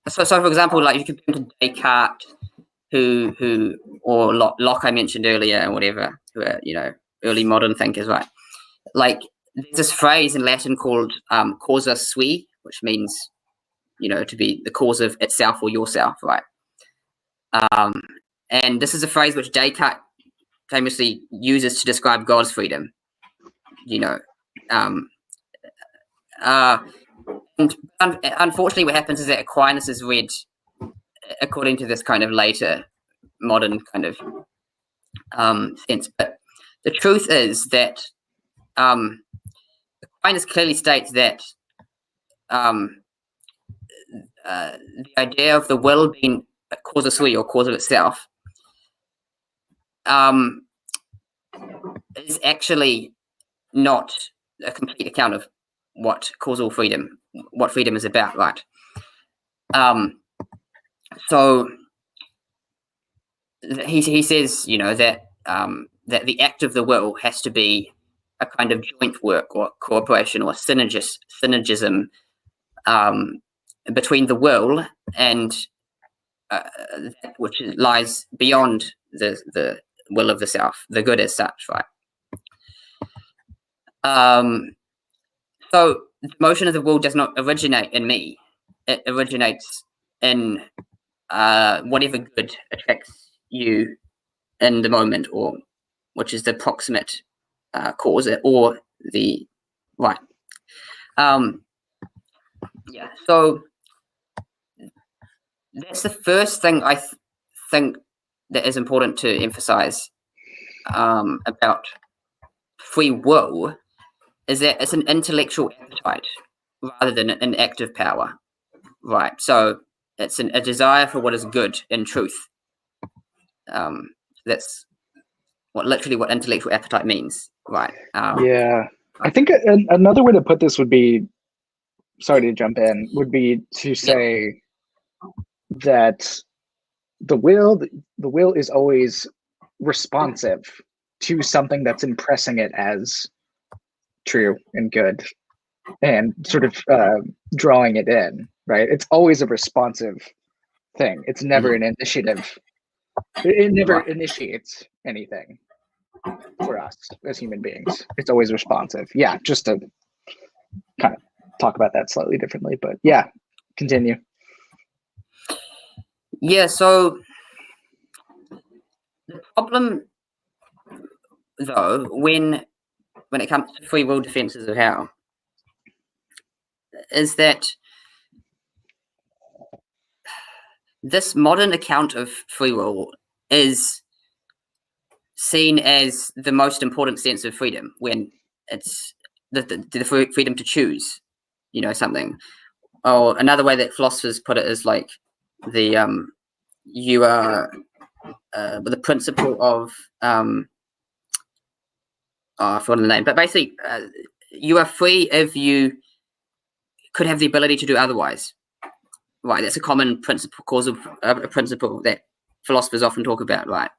So for example, like you compare to Descartes, or Locke I mentioned earlier, and whatever, who are, you know, early modern thinkers, right? Like there's this phrase in Latin called causa sui, which means, you know, to be the cause of itself or yourself, right? And this is a phrase which Descartes famously uses to describe God's freedom, you know. And unfortunately, what happens is that Aquinas is read according to this kind of later modern kind of sense. But the truth is that Aquinas clearly states that the idea of the will being a causa sui, or cause of itself, is actually not a complete account of what freedom is about, right? So he says, you know, that that the act of the will has to be a kind of joint work or cooperation or synergism between the will and that which lies beyond the will of the self, the good as such, right? So the motion of the will does not originate in me. It originates in whatever good attracts you in the moment, or which is the proximate cause, or the right. Yeah, so that's the first thing I think that is important to emphasize about free will, is that it's an intellectual appetite rather than an active power, right? So it's a desire for what is good in truth. That's literally what intellectual appetite means, right? Yeah, I think another way to put this would be, sorry to jump in, would be to say that the will is always responsive to something that's impressing it as true and good, and sort of drawing it in, right? It's always a responsive thing. It's never an initiative. It never initiates anything for us as human beings. It's always responsive. Yeah, just to kind of talk about that slightly differently, but yeah, continue. Yeah, so the problem, though, when it comes to free will defenses of hell, is that this modern account of free will is seen as the most important sense of freedom, when it's the freedom to choose, you know, something. Or another way that philosophers put it is like you are the principle of I forgot the name, but basically you are free if you could have the ability to do otherwise, right? That's a common principle, causal principle that philosophers often talk about, right?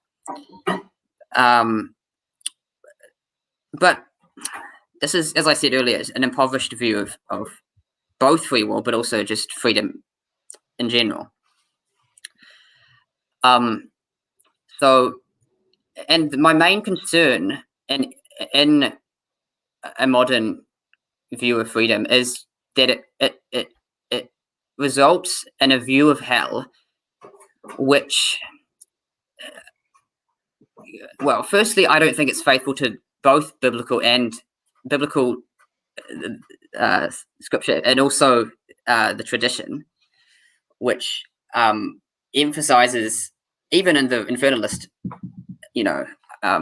But this is, as I said earlier, an impoverished view of both free will, but also just freedom in general. So, and my main concern in a modern view of freedom is that it results in a view of hell which, well, firstly, I don't think it's faithful to both biblical scripture, and also the tradition, which emphasizes, even in the infernalist, you know,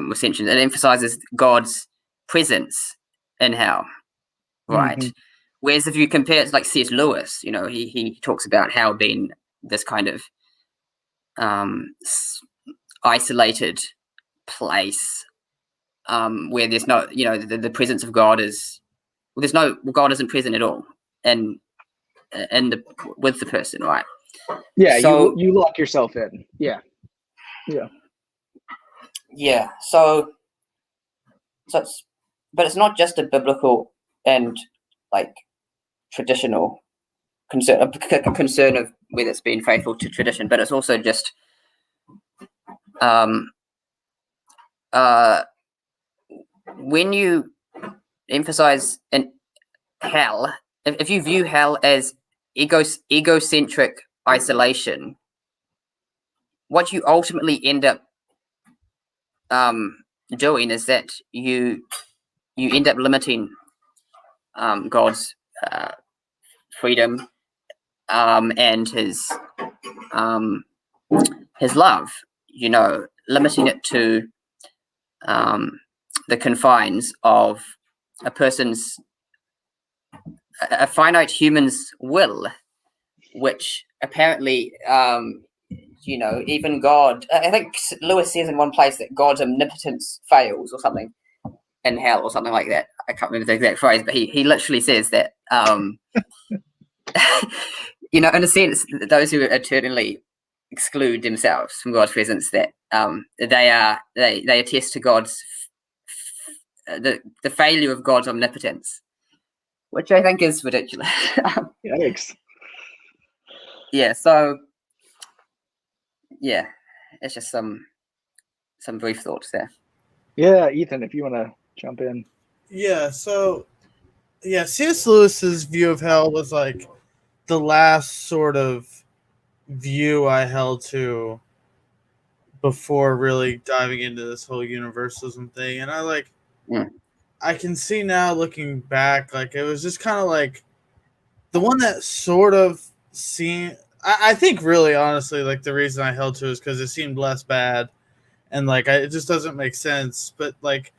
recension, it emphasizes God's presence in hell, right? Mm-hmm. Whereas if you compare it to like C.S. Lewis, you know, he talks about hell being this kind of isolated place where there's no, you know, the presence of God is, well, God isn't present at all, and with the person, right? Yeah, so you lock yourself in. Yeah. So it's not just a biblical and like traditional concern of whether it's being faithful to tradition, but it's also just when you emphasize in hell, if you view hell as egocentric isolation, what you ultimately end up doing is that you end up limiting God's freedom and his love, limiting it to the confines of a finite human's will, which apparently even God, I think Lewis says in one place that God's omnipotence fails or something in hell or something like that. I can't remember the exact phrase, but he literally says that in a sense, those who eternally exclude themselves from God's presence, that they attest to God's the failure of God's omnipotence, which I think is ridiculous. Yikes. Yeah, so yeah, it's just some brief thoughts there. Yeah, Ethan, if you want to jump in. Yeah, so C.S. Lewis's view of hell was like the last sort of view I held to before really diving into this whole universalism thing. And I can see now looking back, like it was just kind of like the one that sort of seemed, I think really honestly, like the reason I held to is because it seemed less bad. And like, it just doesn't make sense. But like,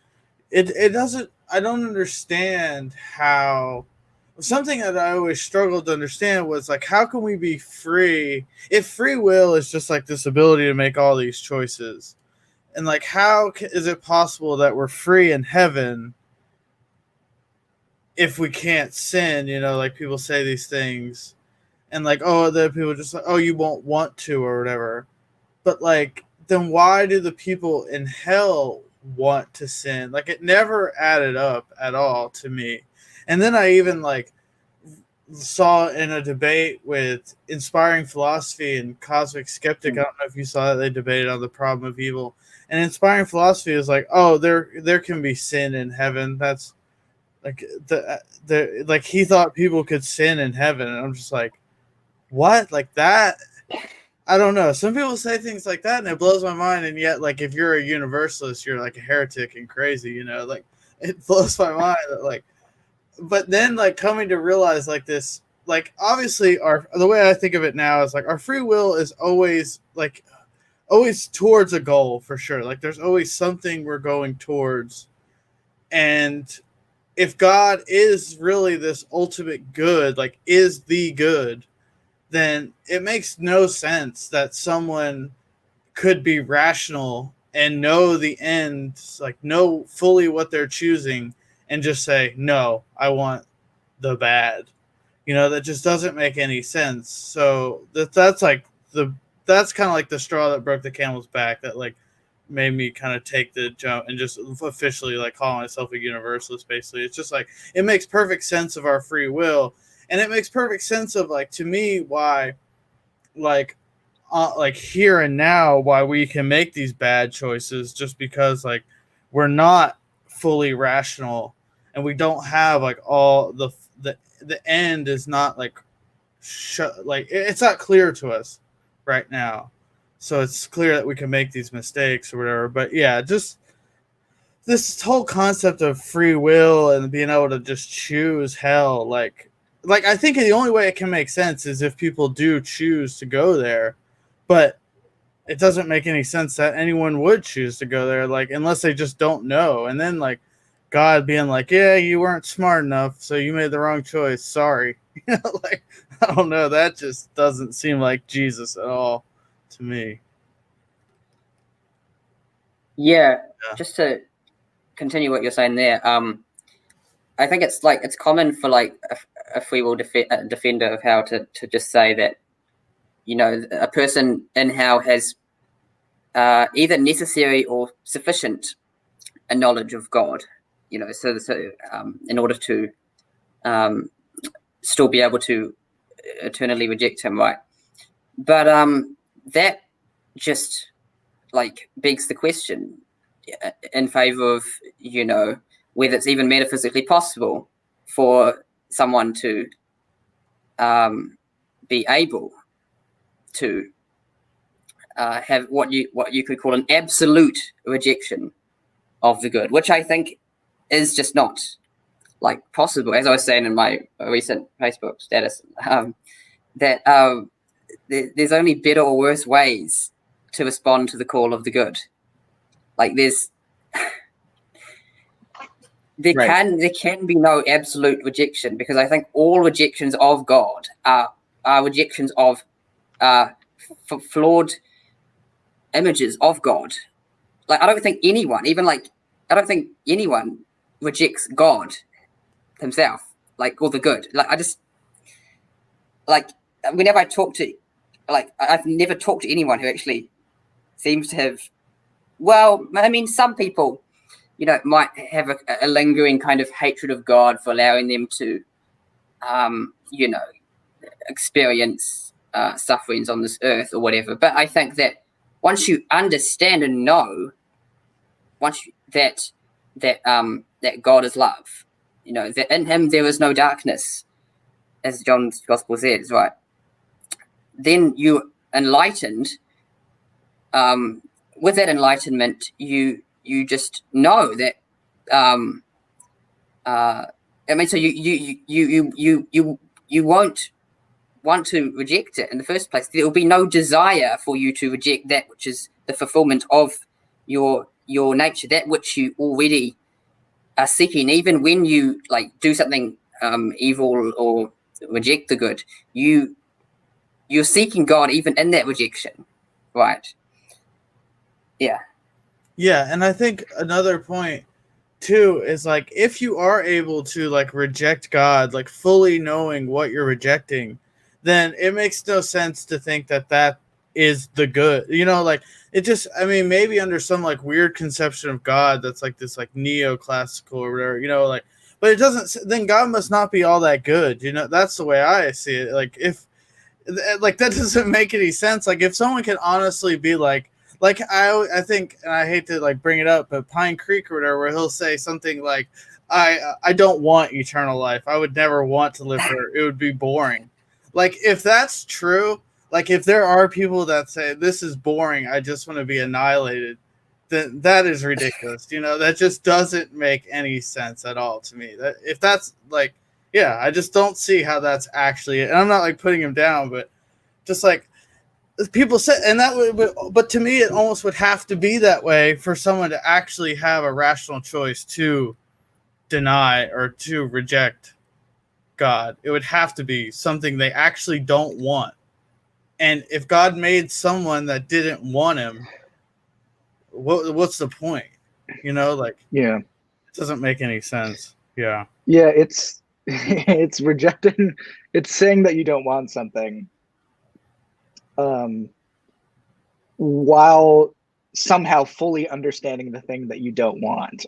it doesn't, I don't understand how, something that I always struggled to understand was like, how can we be free if free will is just like this ability to make all these choices? And like, how is it possible that we're free in heaven if we can't sin? Like people say these things and like, oh, the people just like, oh, you won't want to or whatever. But like, then why do the people in hell want to sin? Like it never added up at all to me. And then I even like saw in a debate with Inspiring Philosophy and Cosmic Skeptic, I don't know if you saw that, they debated on the problem of evil. And Inspiring Philosophy is like, oh, there can be sin in heaven. That's like the like he thought people could sin in heaven, and I'm just like, what? Like that? I don't know. Some people say things like that, and it blows my mind. And yet, like, if you're a universalist, you're like a heretic and crazy. Like it blows my mind. That, like, but then like coming to realize like this, like obviously the way I think of it now is like our free will is always towards a goal for sure. Like there's always something we're going towards. And if God is really this ultimate good, like is the good, then it makes no sense that someone could be rational and know the end, like know fully what they're choosing and just say, no, I want the bad. That just doesn't make any sense. So that's like that's kind of like the straw that broke the camel's back that like made me kind of take the jump and just officially like call myself a universalist. Basically, it's just like it makes perfect sense of our free will, and it makes perfect sense of like to me why like here and now why we can make these bad choices, just because like we're not fully rational and we don't have like all the end is not like like it's not clear to us right now. So it's clear that we can make these mistakes or whatever. But yeah, just this whole concept of free will and being able to just choose hell, like I think the only way it can make sense is if people do choose to go there. But it doesn't make any sense that anyone would choose to go there, like unless they just don't know. And then like God being like, yeah, you weren't smart enough, so you made the wrong choice. Sorry. Like I don't know. That just doesn't seem like Jesus at all to me. Yeah. Just to continue what you're saying there, I think it's common for like a free will defender of hell to just say that a person in hell has either necessary or sufficient a knowledge of God, so in order to still be able to eternally reject him, right? But that just like begs the question in favor of, you know, whether it's even metaphysically possible for someone to be able to have what you could call an absolute rejection of the good, which I think is just not like possible. As I was saying in my recent Facebook status, that there's only better or worse ways to respond to the call of the good. Like there can be no absolute rejection, because I think all rejections of God are rejections of flawed images of God. Like I don't think anyone rejects God himself, like, or the good. Like I just, like, whenever I talk to, like, I've never talked to anyone who actually seems to have, well, I mean, some people, you know, might have a lingering kind of hatred of God for allowing them to, you know, experience sufferings on this earth or whatever. But I think that once you understand and know, that God is love, you know, that in him there is no darkness, as John's gospel says, right? Then you enlightened. With that enlightenment, you just know that. I mean, so you won't want to reject it in the first place. There will be no desire for you to reject that which is the fulfillment of your nature, that which you already are seeking. Even when you like do something evil or reject the good, you're seeking God even in that rejection, right? Yeah. Yeah, and I think another point too is like if you are able to like reject God, like fully knowing what you're rejecting, then it makes no sense to think that is the good. You know, like it just, I mean, maybe under some like weird conception of God that's like this like neoclassical or whatever, you know, like, but it doesn't, then God must not be all that good. You know, that's the way I see it. Like if, like that doesn't make any sense. Like if someone can honestly be like I think, and I hate to like bring it up, but Pine Creek or whatever, where he'll say something like, I don't want eternal life. I would never want to live forever. It would be boring. Like if that's true, like if there are people that say this is boring, I just want to be annihilated, then that is ridiculous. You know, that just doesn't make any sense at all to me. That if that's like, yeah, I just don't see how that's actually it. And I'm not like putting him down, but just like people say, and that would, but to me, it almost would have to be that way for someone to actually have a rational choice to deny or to reject God. It would have to be something they actually don't want. And if God made someone that didn't want him, what's the point? You know, like, Yeah, it doesn't make any sense. Yeah. yeah, it's rejecting, it's saying that you don't want something, while somehow fully understanding the thing that you don't want,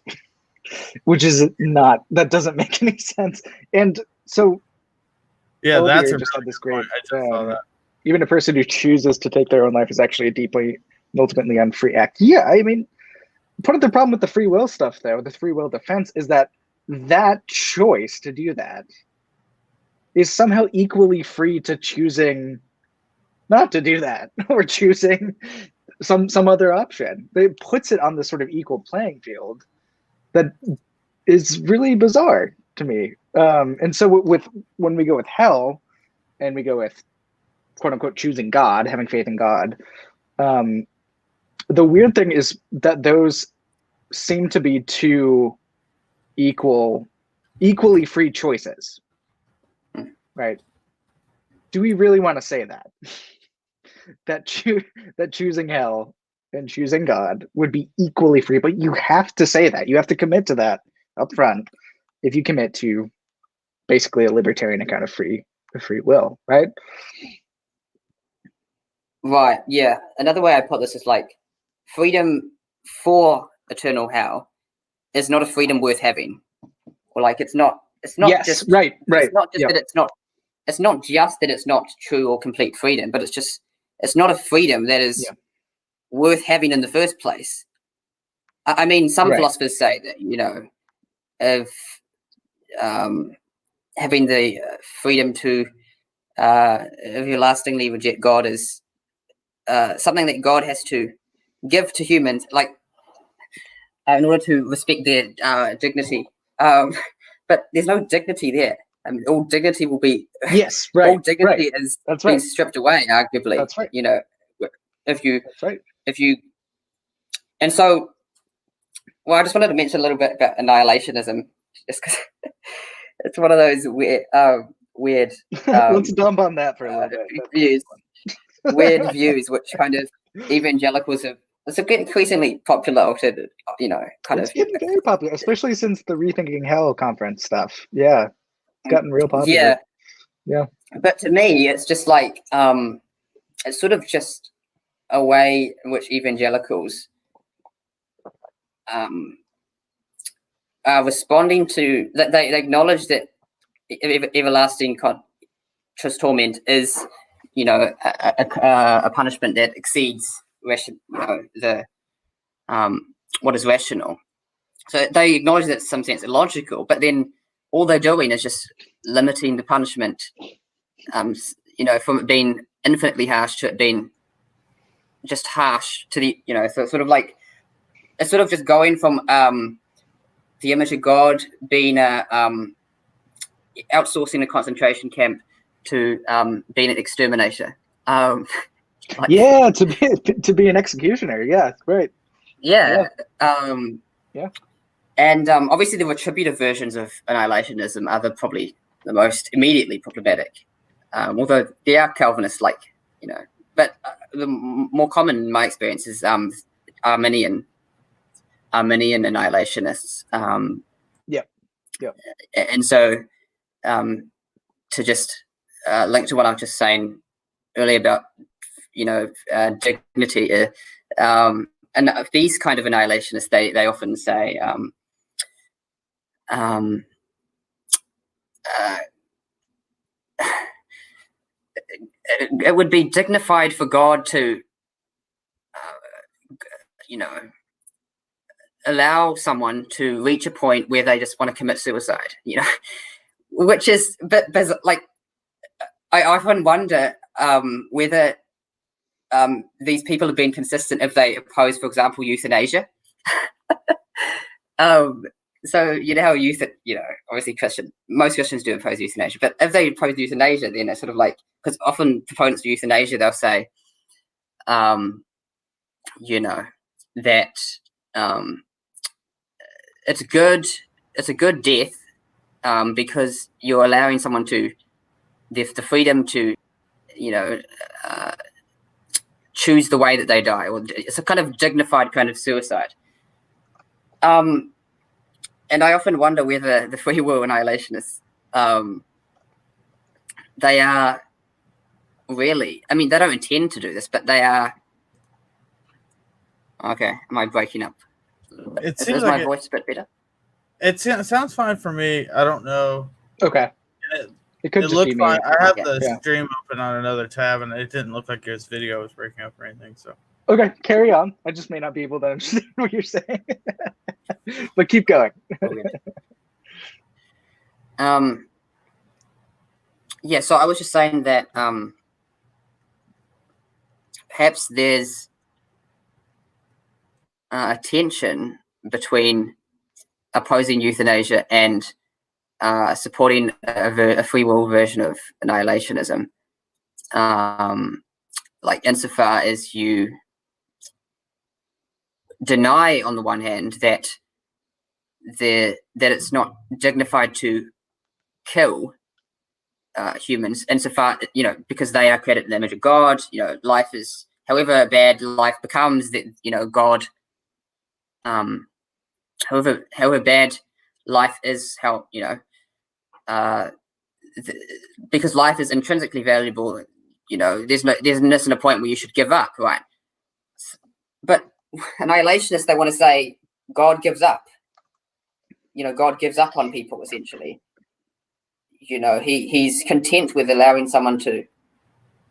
which is not, that doesn't make any sense. And so, Yeah, that's just had this great. I just saw that. Even a person who chooses to take their own life is actually a deeply and ultimately unfree act. Yeah, I mean, part of the problem with the free will stuff, though, the free will defense, is that choice to do that is somehow equally free to choosing not to do that or choosing some other option. It puts it on this sort of equal playing field that is really bizarre to me. And so when we go with hell and we go with quote unquote choosing God, having faith in God, the weird thing is that those seem to be two equally free choices, right? Do we really want to say that? that choosing hell and choosing God would be equally free, but you have to say that. You have to commit to that up front if you commit to basically a libertarian account of free will, right? Right, yeah. Another way I put this is like freedom for eternal hell is not a freedom worth having. Or like it's not yes, just right. It's not just yep. that it's not just that it's not true or complete freedom, but it's just it's not a freedom that is worth having in the first place. I mean, some philosophers say that, you know, of having the freedom to everlastingly reject God is something that God has to give to humans, like in order to respect their dignity. But there's no dignity there. I mean, all dignity will be all dignity is being stripped away, arguably. That's right. You know, if you That's right. And so, well, I just wanted to mention a little bit about annihilationism, just because it's one of those weird. Let's dump on that for a little bit. Views, weird views, which kind of evangelicals have. It's getting increasingly popular, you know, It's getting very popular, especially since the Rethinking Hell conference stuff. Yeah, it's gotten real popular. Yeah. But to me, it's just like it's sort of just a way in which evangelicals are responding to that. They acknowledge that everlasting conscious torment is, you know, a punishment that exceeds what is rational. So they acknowledge that in some sense illogical, but then all they're doing is just limiting the punishment, you know, from it being infinitely harsh to it being just harsh to the, you know, so sort of like it's sort of just going from the image of God being outsourcing a concentration camp to being an exterminator. To be an executioner. Yeah, great. Yeah. And obviously the retributive versions of annihilationism are probably the most immediately problematic. Although they are Calvinists, like, you know, but the more common in my experience is Arminian annihilationists. And so to just link to what I was just saying earlier about, you know, dignity, and these kind of annihilationists, they often say it would be dignified for God to you know, allow someone to reach a point where they just want to commit suicide, you know, which is but like I often wonder whether these people have been consistent if they oppose, for example, euthanasia. So you know how obviously most Christians do oppose euthanasia, but if they oppose euthanasia, then it's sort of like, because often proponents of euthanasia, they'll say, you know, that it's a good death because you're allowing someone to the freedom to, you know, choose the way that they die, or it's a kind of dignified kind of suicide. And I often wonder whether the free will annihilationists, they are really, I mean, they don't intend to do this, but they are. Okay, am I breaking up? It Is seems my like voice a bit better? It sounds fine for me. I don't know. Okay. It could just looked be me. fine. I have the Yeah. stream open on another tab, and it didn't look like his video was breaking up or anything. So Okay, carry on. I just may not be able to understand what you're saying, but keep going. Yeah. So I was just saying that perhaps there's a tension between opposing euthanasia and supporting a free will version of annihilationism, like insofar as you deny on the one hand that it's not dignified to kill humans, insofar, you know, because they are created in the image of God. You know, life is, however bad life becomes, that, you know, God, however bad life is, how, you know, because life is intrinsically valuable, you know, there's no point where you should give up, right? But annihilationists, they want to say God gives up. You know, God gives up on people, essentially. You know, he's content with allowing someone to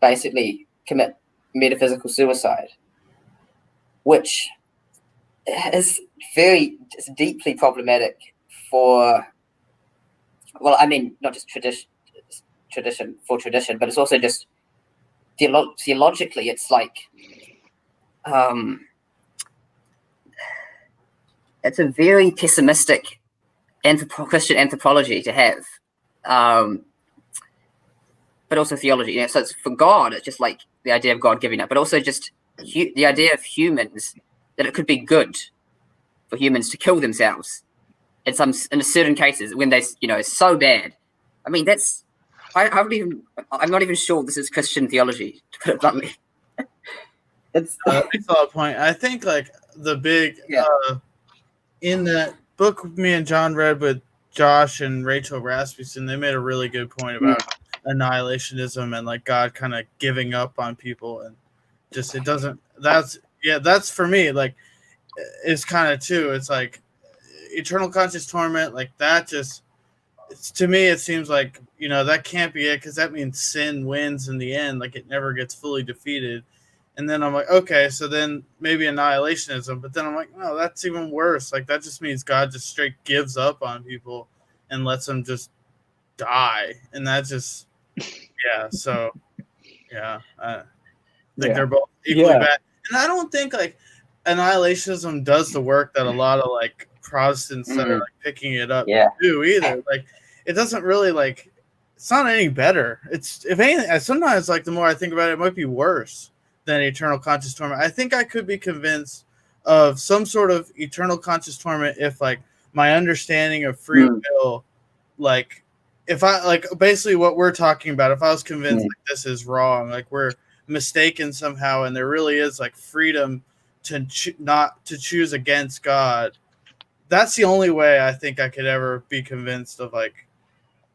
basically commit metaphysical suicide, which is just deeply problematic for, well, I mean, not just tradition, but it's also just theologically, it's like, it's a very pessimistic Christian anthropology to have, but also theology. You know, so it's, for God, it's just like the idea of God giving up, but also just the idea of humans, that it could be good for humans to kill themselves in certain cases when they, you know, it's so bad. I mean, that's I'm not even sure this is Christian theology, to put it bluntly. That's a solid point. I think like the big in that book me and John read with Josh and Rachel Rasmussen, they made a really good point about annihilationism and like God kind of giving up on people, and just it doesn't. That's for me like it's kind of too. It's like eternal conscious torment, like that. Just to me, it seems like, you know, that can't be it, because that means sin wins in the end. Like it never gets fully defeated. And then I'm like, okay, so then maybe annihilationism. But then I'm like, no, that's even worse. Like that just means God just straight gives up on people and lets them just die. And that just, so, I think they're both equally bad. And I don't think like annihilationism does the work that a lot of like Protestants that are like picking it up do either. Like it doesn't really like, it's not any better. It's, if anything, sometimes like the more I think about it, it might be worse than eternal conscious torment. I think I could be convinced of some sort of eternal conscious torment if like my understanding of free will, like if I like basically what we're talking about, if I was convinced like this is wrong, like we're mistaken somehow, and there really is like freedom to not to choose against God, that's the only way I think I could ever be convinced of like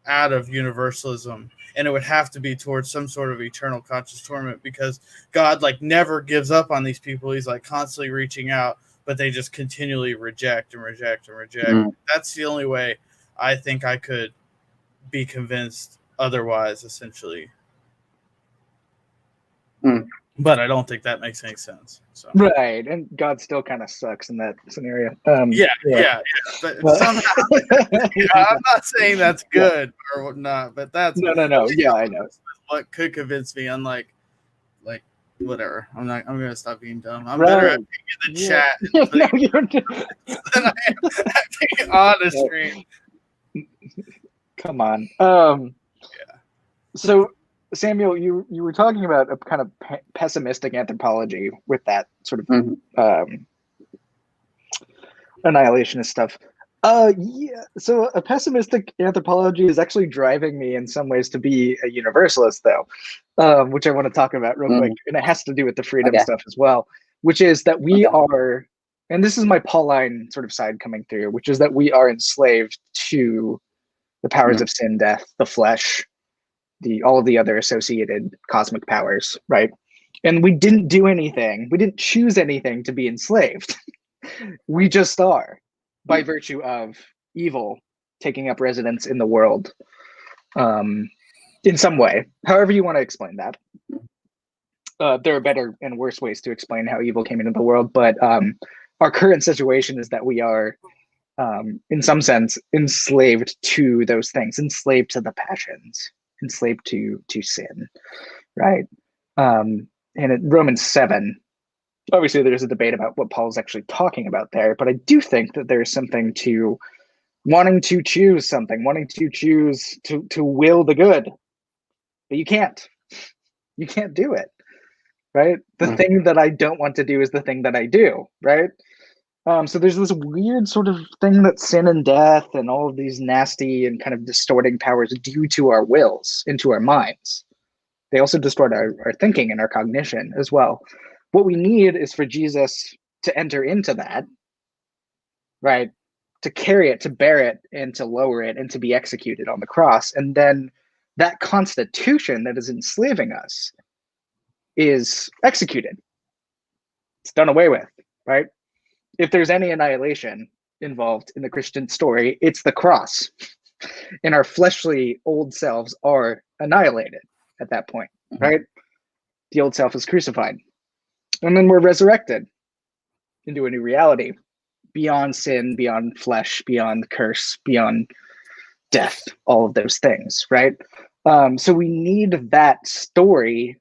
out of universalism. And it would have to be towards some sort of eternal conscious torment, because God like never gives up on these people. He's like constantly reaching out, but they just continually reject and reject and reject. That's the only way I think I could be convinced otherwise, essentially. But I don't think that makes any sense. So. Right, and God still kind of sucks in that scenario. But somehow, I'm not saying that's good or whatnot, but that's no. Yeah, I know what could convince me. Unlike, like, whatever. I'm gonna stop being dumb. I'm better at being in the chat than I am at being on the stream. Come on. So, Samuel, you were talking about a kind of pessimistic anthropology with that sort of annihilationist stuff. So a pessimistic anthropology is actually driving me in some ways to be a universalist, though, which I want to talk about real quick, and it has to do with the freedom stuff as well, which is that we are, and this is my Pauline sort of side coming through, which is that we are enslaved to the powers of sin, death, the flesh, all of the other associated cosmic powers, right? And we didn't do anything. We didn't choose anything to be enslaved. We just are, by virtue of evil taking up residence in the world, in some way. However you want to explain that. There are better and worse ways to explain how evil came into the world, but our current situation is that we are, in some sense, enslaved to those things, enslaved to the passions, enslaved to sin, right? And in Romans 7, obviously there's a debate about what Paul's actually talking about there, but I do think that there's something to wanting to choose something, wanting to choose to will the good, but you can't do it, right? The thing that I don't want to do is the thing that I do, right? So there's this weird sort of thing that sin and death and all of these nasty and kind of distorting powers do to our wills, into our minds. They also distort our thinking and our cognition as well. What we need is for Jesus to enter into that, right? To carry it, to bear it, and to lower it, and to be executed on the cross. And then that constitution that is enslaving us is executed. It's done away with, right? If there's any annihilation involved in the Christian story, it's the cross. And our fleshly old selves are annihilated at that point, right? The old self is crucified. And then we're resurrected into a new reality, beyond sin, beyond flesh, beyond curse, beyond death, all of those things, right? So we need that story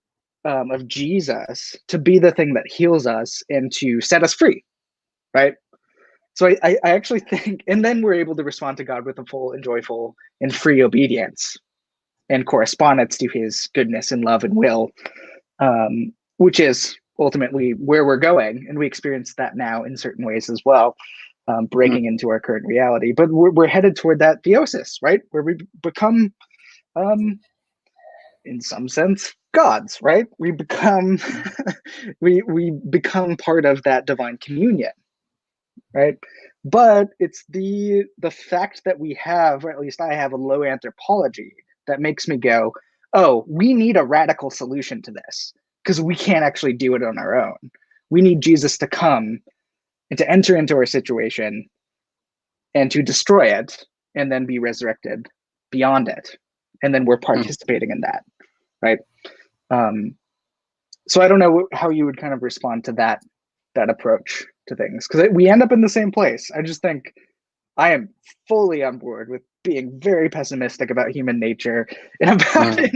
of Jesus to be the thing that heals us and to set us free, right? So I actually think, and then we're able to respond to God with a full and joyful and free obedience and correspondence to his goodness and love and will, which is ultimately where we're going. And we experience that now in certain ways as well, breaking into our current reality. But we're headed toward that theosis, right? Where we become, in some sense, gods, right? We become, we become part of that divine communion, right? But it's the fact that we have, or at least I have, a low anthropology that makes me go, oh, we need a radical solution to this because we can't actually do it on our own. We need Jesus to come and to enter into our situation and to destroy it and then be resurrected beyond it. And then we're participating in that, right? So I don't know how you would kind of respond to that approach to things, because we end up in the same place. I just think I am fully on board with being very pessimistic about human nature and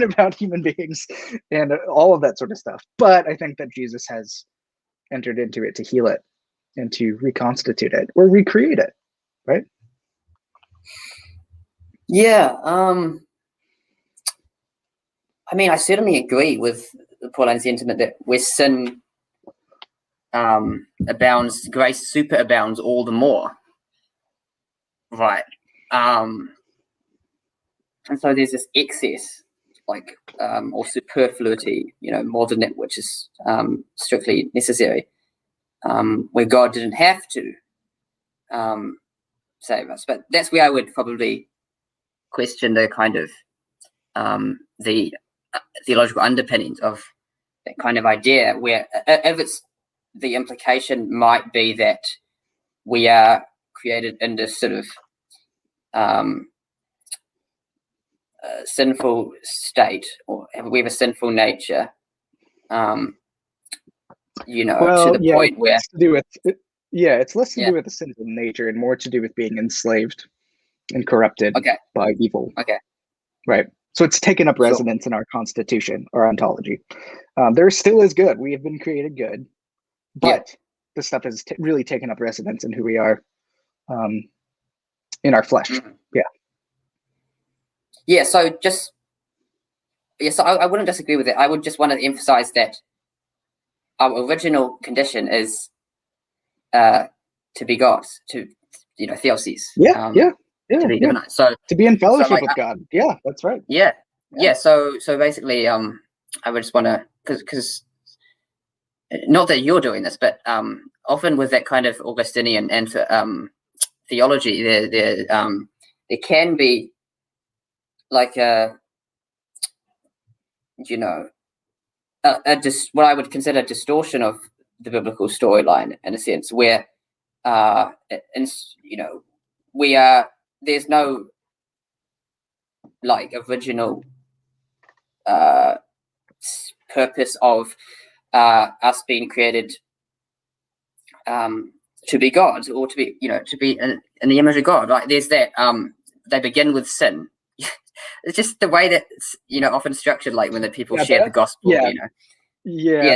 about human beings and all of that sort of stuff. But I think that Jesus has entered into it to heal it and to reconstitute it or recreate it, right? Yeah. I mean, I certainly agree with the Pauline sentiment that where sin abounds, grace superabounds all the more. Right. And so there's this excess, like, or superfluity, more than that which is strictly necessary, where God didn't have to save us. But that's where I would probably question the kind of the theological underpinnings of that kind of idea, where if it's the implication might be that we are created in this sort of sinful state, or we have a sinful nature, to the point where it's to do with it's less to do with the sinful nature and more to do with being enslaved and corrupted by evil. Right. So it's taken up residence in our constitution, our ontology. There still is good. We have been created good, but this stuff has really taken up residence in who we are, in our flesh. So I wouldn't disagree with it. I would just want to emphasize that our original condition is to be gods, to theoses. To be divinized. So to be in fellowship with God. Yeah, that's right. So basically, I would just want to, because not that you're doing this, but often with that kind of Augustinian and theology, there can be like what I would consider a distortion of the biblical storyline, in a sense, where there's no like original purpose of us being created to be God, or to be to be in the image of God. Like there's that they begin with sin. It's just the way that it's often structured, like when the people share the gospel. That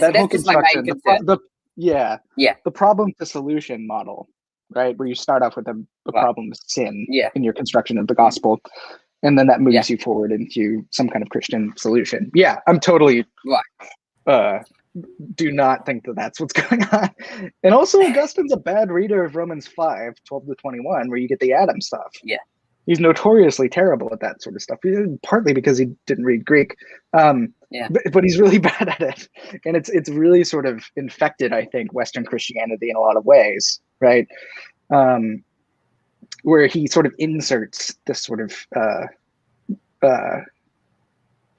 so whole construction. The problem to solution model, right, where you start off with a problem of sin in your construction of the gospel, and then that moves you forward into some kind of Christian solution. I'm totally do not think that that's what's going on. And also, Augustine's a bad reader of Romans 5:12-21, where you get the Adam stuff. He's notoriously terrible at that sort of stuff, partly because he didn't read Greek. But he's really bad at it. And it's really sort of infected, I think, Western Christianity in a lot of ways, right? Where he sort of inserts this sort of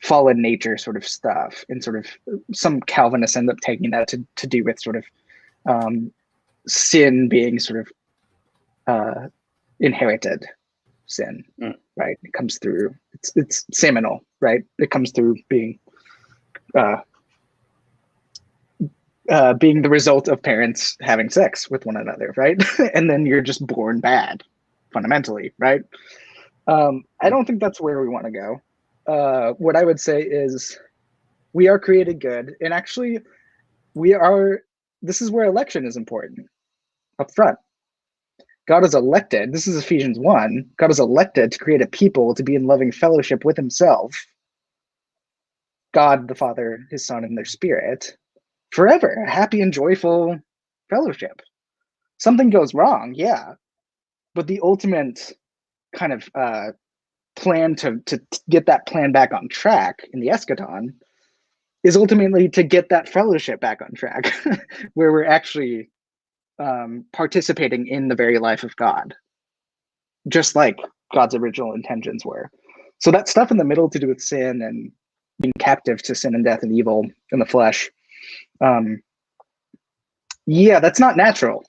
fallen nature sort of stuff, and sort of some Calvinists end up taking that to do with sort of sin being sort of inherited sin, right? It comes through, it's seminal, right? It comes through being being the result of parents having sex with one another, right? And then you're just born bad, fundamentally, right? I don't think that's where we want to go. What I would say is we are created good, and actually this is where election is important up front. God is elected. This is Ephesians 1. God is elected to create a people to be in loving fellowship with himself, God the Father, his Son, and their Spirit, forever. A happy and joyful fellowship. Something goes wrong, yeah, but the ultimate kind of plan to get that plan back on track in the eschaton is ultimately to get that fellowship back on track, where we're actually participating in the very life of God, just like God's original intentions were. So that stuff in the middle to do with sin and being captive to sin and death and evil in the flesh, yeah, that's not natural.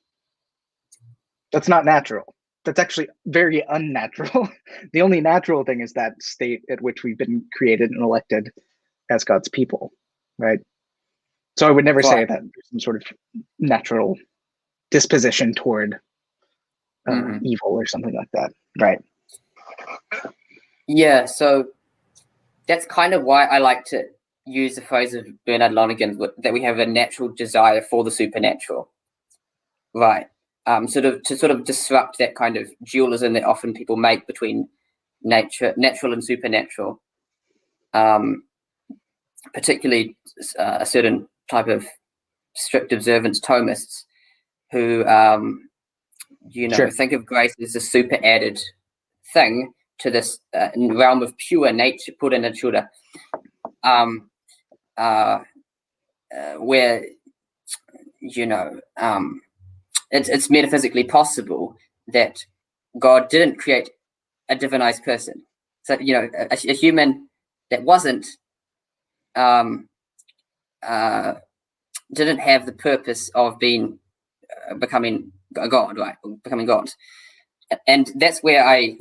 That's not natural. That's actually very unnatural. The only natural thing is that state at which we've been created and elected as God's people, right? So I would never say that there's some sort of natural disposition toward evil or something like that, right? Yeah, so that's kind of why I like to use the phrase of Bernard Lonergan, that we have a natural desire for the supernatural, right? To disrupt that kind of dualism that often people make between natural and supernatural, particularly a certain type of strict observance Thomists who, Sure. think of grace as a super added thing to this realm of pure nature, pura natura, where it's metaphysically possible that God didn't create a divinized person. So a human that wasn't didn't have the purpose of becoming a God, right? Becoming God, and that's where I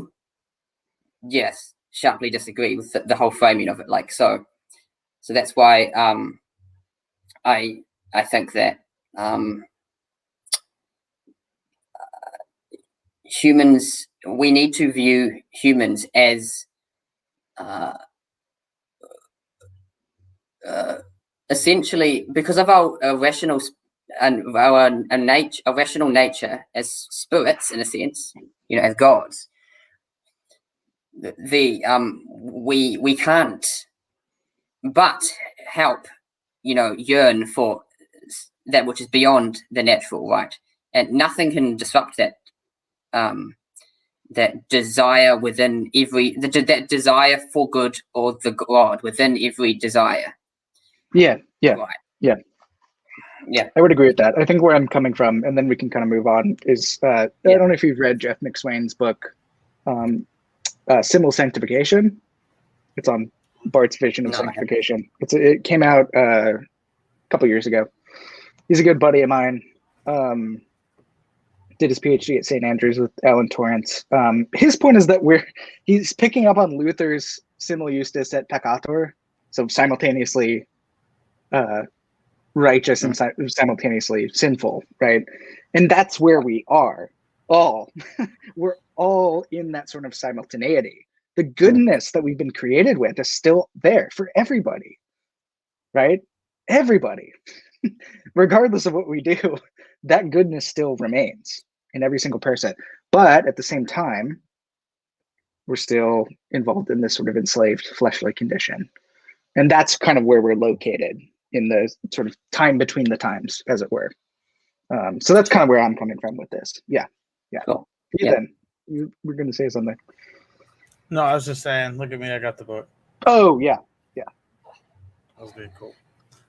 sharply disagree with the whole framing of it. Like so that's why I think that humans, we need to view humans as essentially, because of our rational and our rational nature as spirits, in a sense, as gods. We can't but help yearn for that which is beyond the natural, right? And nothing can disrupt that that desire within that desire for good, or the God within every desire. Yeah. Right. Yeah, I would agree with that. I think where I'm coming from, and then we can kind of move on, is I don't know if you've read Jeff McSwain's book, Simul Sanctification. It's on Bart's vision of sanctification. It came out a couple years ago. He's a good buddy of mine. Did his PhD at St. Andrews with Alan Torrance. His point is that he's picking up on Luther's simul justus et peccator, so simultaneously righteous and simultaneously sinful, right? And that's where we are all. We're all in that sort of simultaneity. The goodness that we've been created with is still there for everybody, right? Everybody, regardless of what we do, that goodness still remains in every single person. But at the same time, we're still involved in this sort of enslaved fleshly condition. And that's kind of where we're located in the sort of time between the times, as it were. So that's kind of where I'm coming from with this. Yeah. Cool. Ethan, you were going to say something. No, I was just saying, look at me, I got the book. Oh, yeah. That was very cool.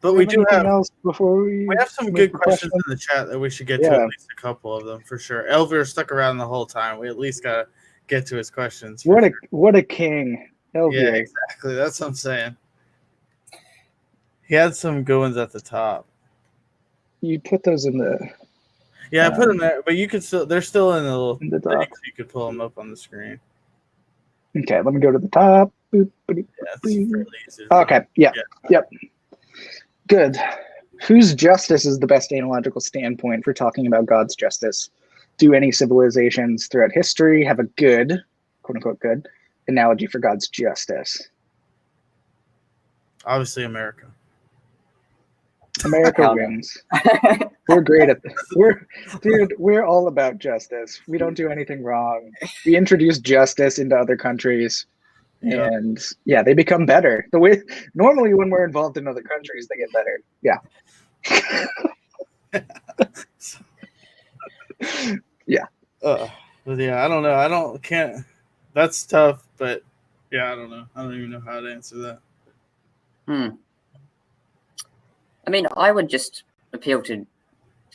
But we do have else before we have some good questions in the chat that we should get to, at least a couple of them for sure. Elvira stuck around the whole time. We at least got to get to his questions. What a king. Elvira. Yeah, exactly. That's what I'm saying. He had some good ones at the top. You put those in the... Yeah, I put them there, but you could still... They're still in the little in the thing, top. so you could pull them up on the screen. Okay, let me go to the top. Boop, boop, yeah, it's fairly easy. Okay, yep. Good. whose justice is the best analogical standpoint for talking about God's justice? Do any civilizations throughout history have a good, quote unquote, good analogy for God's justice? Obviously, America. America Hell no. wins. We're great at this. We're all about justice. We don't do anything wrong. We introduce justice into other countries, Yeah. and yeah, they become better. The way normally when we're involved in other countries, they get better. Yeah. Yeah. But yeah, I don't know. Can't. That's tough, but yeah, I don't know. I don't even know how to answer that. I mean, I would just appeal to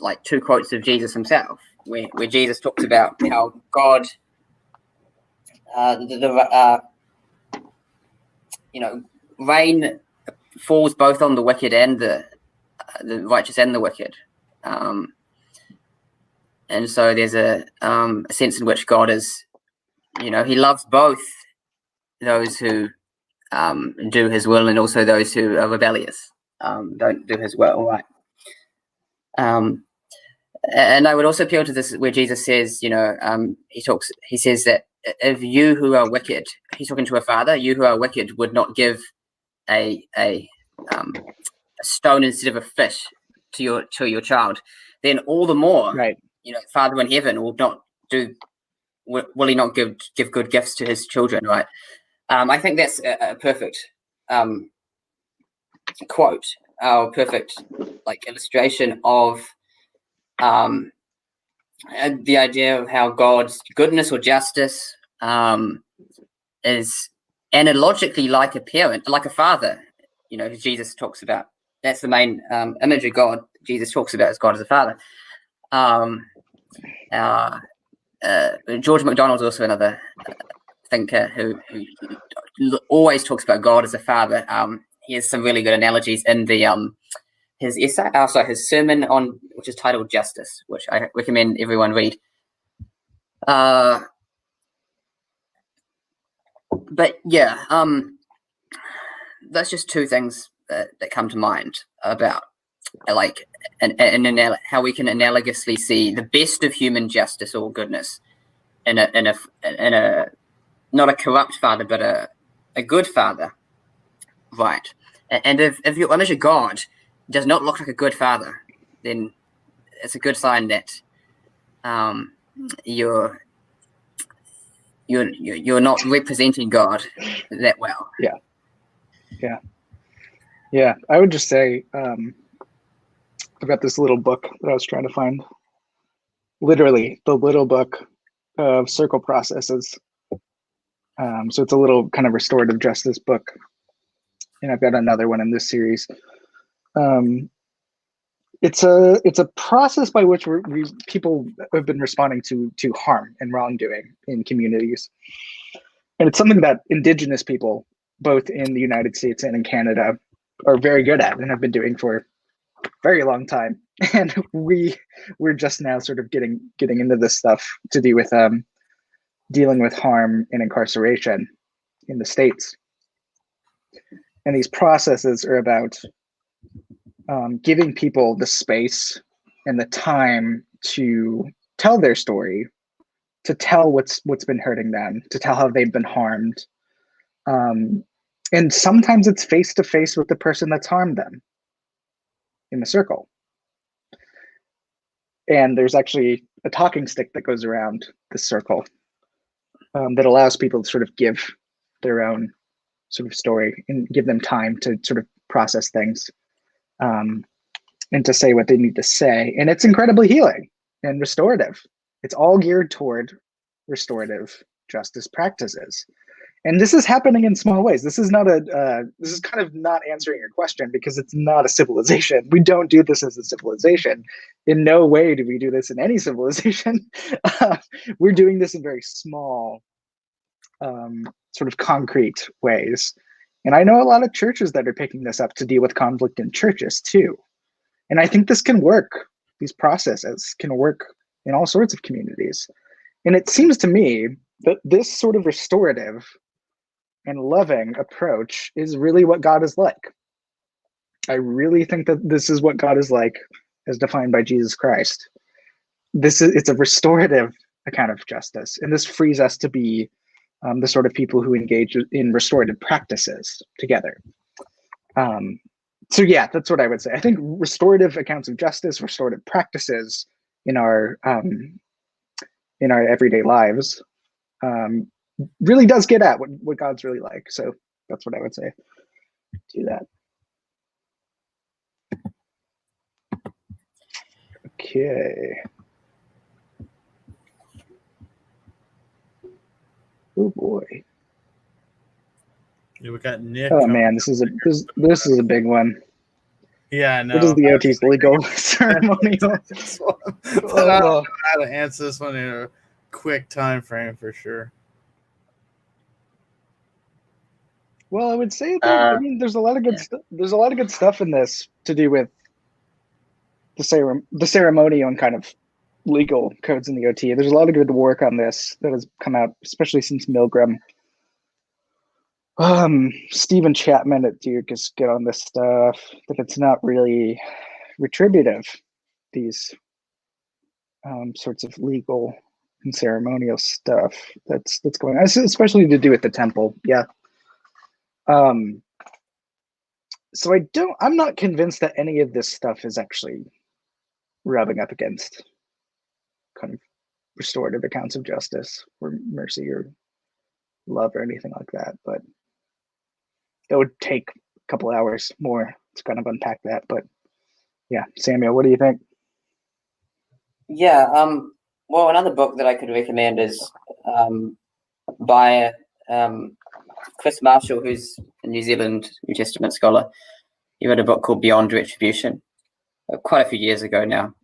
like two quotes of Jesus himself, where Jesus talks about how God, rain falls both on the wicked and the righteous and the wicked, and so there's a sense in which God is, he loves both those who do His will and also those who are rebellious, don't do His will, right? And I would also appeal to this where Jesus says, he says that if you who are wicked, he's talking to a father, you who are wicked would not give a stone instead of a fish to your child, then all the more, Right. Father in heaven will He not give good gifts to His children, right? I think that's a perfect quote, or perfect illustration of the idea of how God's goodness or justice is analogically like a parent, like a father, who Jesus talks about. That's the main image of God Jesus talks about as God as a father. George MacDonald's also another thinker who always talks about God as a father. He has some really good analogies in the his essay, his sermon on, which is titled Justice, which I recommend everyone read. But yeah, that's just two things that come to mind about how we can analogously see the best of human justice or goodness in a not a corrupt father, but a good father, right? And if your image of God does not look like a good father, then it's a good sign that you're not representing God that well. Yeah. I would just say I've got this little book that I was trying to find. Literally, the little book of circle processes. So it's a little kind of restorative justice book, and I've got another one in this series. It's a process by which people have been responding to harm and wrongdoing in communities, and it's something that Indigenous people, both in the United States and in Canada, are very good at and have been doing for a very long time. And we're just now sort of getting into this stuff to do with dealing with harm and incarceration in the States. And these processes are about giving people the space and the time to tell their story, to tell what's been hurting them, to tell how they've been harmed. And sometimes it's face to face with the person that's harmed them in the circle. And there's actually a talking stick that goes around the circle that allows people to sort of give their own sort of story and give them time to sort of process things. And to say what they need to say. And it's incredibly healing and restorative. It's all geared toward restorative justice practices. And this is happening in small ways. This is kind of not answering your question, because it's not a civilization. We don't do this as a civilization. In no way do we do this in any civilization. We're doing this in very small, sort of concrete ways. And I know a lot of churches that are picking this up to deal with conflict in churches too. And I think this can work. These processes can work in all sorts of communities. And it seems to me that this sort of restorative and loving approach is really what God is like. I really think that this is what God is like as defined by Jesus Christ. It's a restorative account of justice, and this frees us to be the sort of people who engage in restorative practices together. So yeah, that's what I would say. I think restorative accounts of justice, restorative practices in our everyday lives really does get at what God's really like. So that's what I would say to that. Okay. Oh boy. Yeah, we got Nick. Oh man, this is a big one. Yeah, I know. What is the OT's legal ceremonial? I don't know how to answer this one in a quick time frame for sure. Well, I would say that there's a lot of good there's a lot of good stuff in this to do with the ceremonial and kind of legal codes in the OT. There's a lot of good work on this that has come out, especially since Milgram. Stephen Chapman at Duke is good on this stuff, that it's not really retributive, these sorts of legal and ceremonial stuff that's going on, especially to do with the temple. Yeah. So I'm not convinced that any of this stuff is actually rubbing up against kind of restorative accounts of justice or mercy or love or anything like that, but that would take a couple hours more to kind of unpack that. But yeah, Samuel, what do you think? Yeah, well, another book that I could recommend is by Chris Marshall, who's a New Zealand New Testament scholar. He wrote a book called Beyond Retribution quite a few years ago now.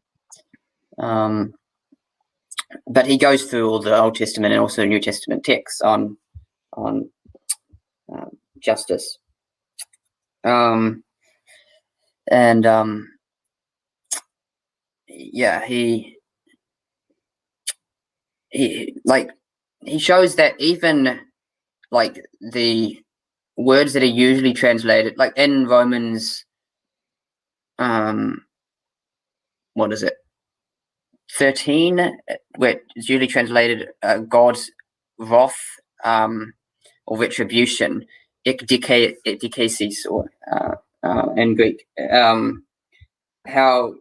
But he goes through all the Old Testament and also New Testament texts on justice. Yeah, he shows that even like the words that are usually translated, like in Romans, what is it, 13, where it's usually translated God's wrath or retribution, ekdikesis, or in Greek, how,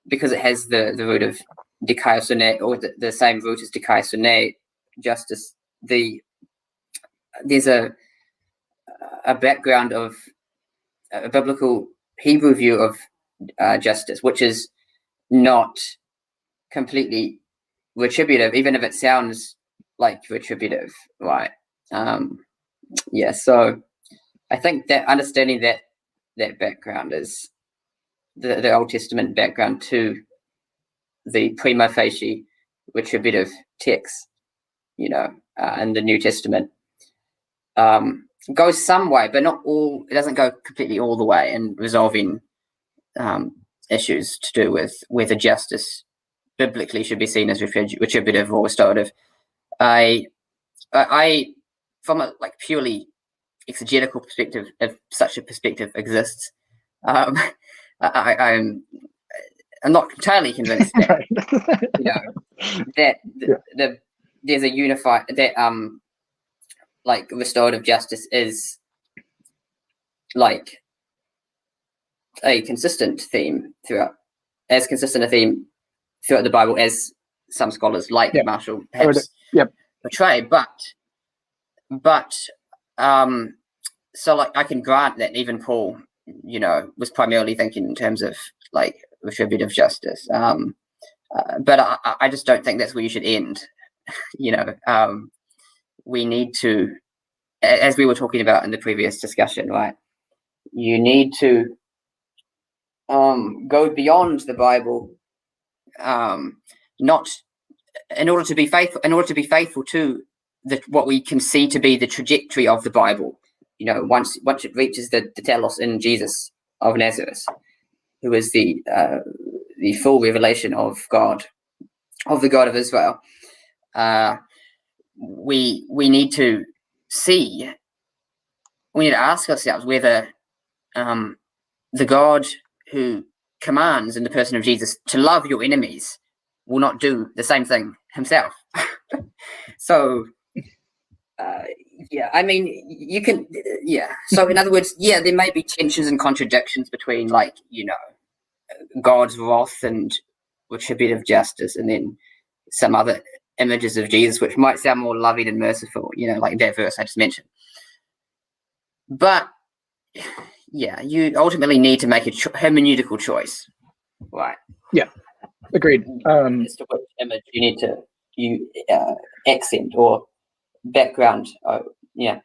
because it has the root of dikaiosune, or the same root as dikaiosune, justice, there's a background of a biblical Hebrew view of justice, which is not completely retributive, even if it sounds like retributive, right? Yeah, so I think that understanding that background is the Old Testament background to the prima facie retributive text, in the New Testament, goes some way, but not all. It doesn't go completely all the way in resolving issues to do with whether justice biblically should be seen as retributive or restorative. I from a purely exegetical perspective, if such a perspective exists, I'm not entirely convinced that that there's a unified restorative justice is a consistent theme throughout the Bible, as some scholars Marshall perhaps portray. But so I can grant that even Paul, was primarily thinking in terms of retributive justice. But I just don't think that's where you should end. We need to, as we were talking about in the previous discussion, right? You need to go beyond the Bible, not in order to be faithful to what we can see to be the trajectory of the Bible. Once it reaches the telos in Jesus of Nazareth, who is the full revelation of God, of the God of Israel, we need to see. We need to ask ourselves whether the God who commands in the person of Jesus to love your enemies will not do the same thing himself. So, yeah, I mean, you can, yeah. So, in other words, yeah, there may be tensions and contradictions between, like, you know, God's wrath and retributive justice, and then some other images of Jesus, which might sound more loving and merciful, you know, like that verse I just mentioned. But, yeah, you ultimately need to make a hermeneutical choice, right? Yeah, agreed. As to which image you need to accent or background. Yeah.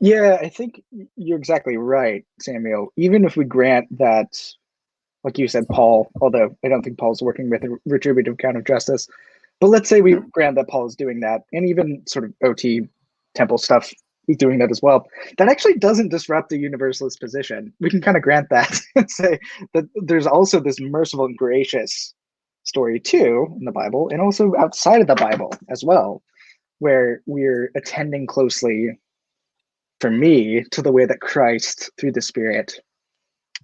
Yeah, I think you're exactly right, Samuel. Even if we grant that, like you said, Paul, although I don't think Paul's working with a retributive account of justice, but let's say we grant that Paul is doing that, and even sort of OT temple stuff, he's doing that as well. That actually doesn't disrupt the universalist position. We can kind of grant that and say that there's also this merciful and gracious story too in the Bible, and also outside of the Bible as well, where we're attending closely, for me, to the way that Christ, through the Spirit,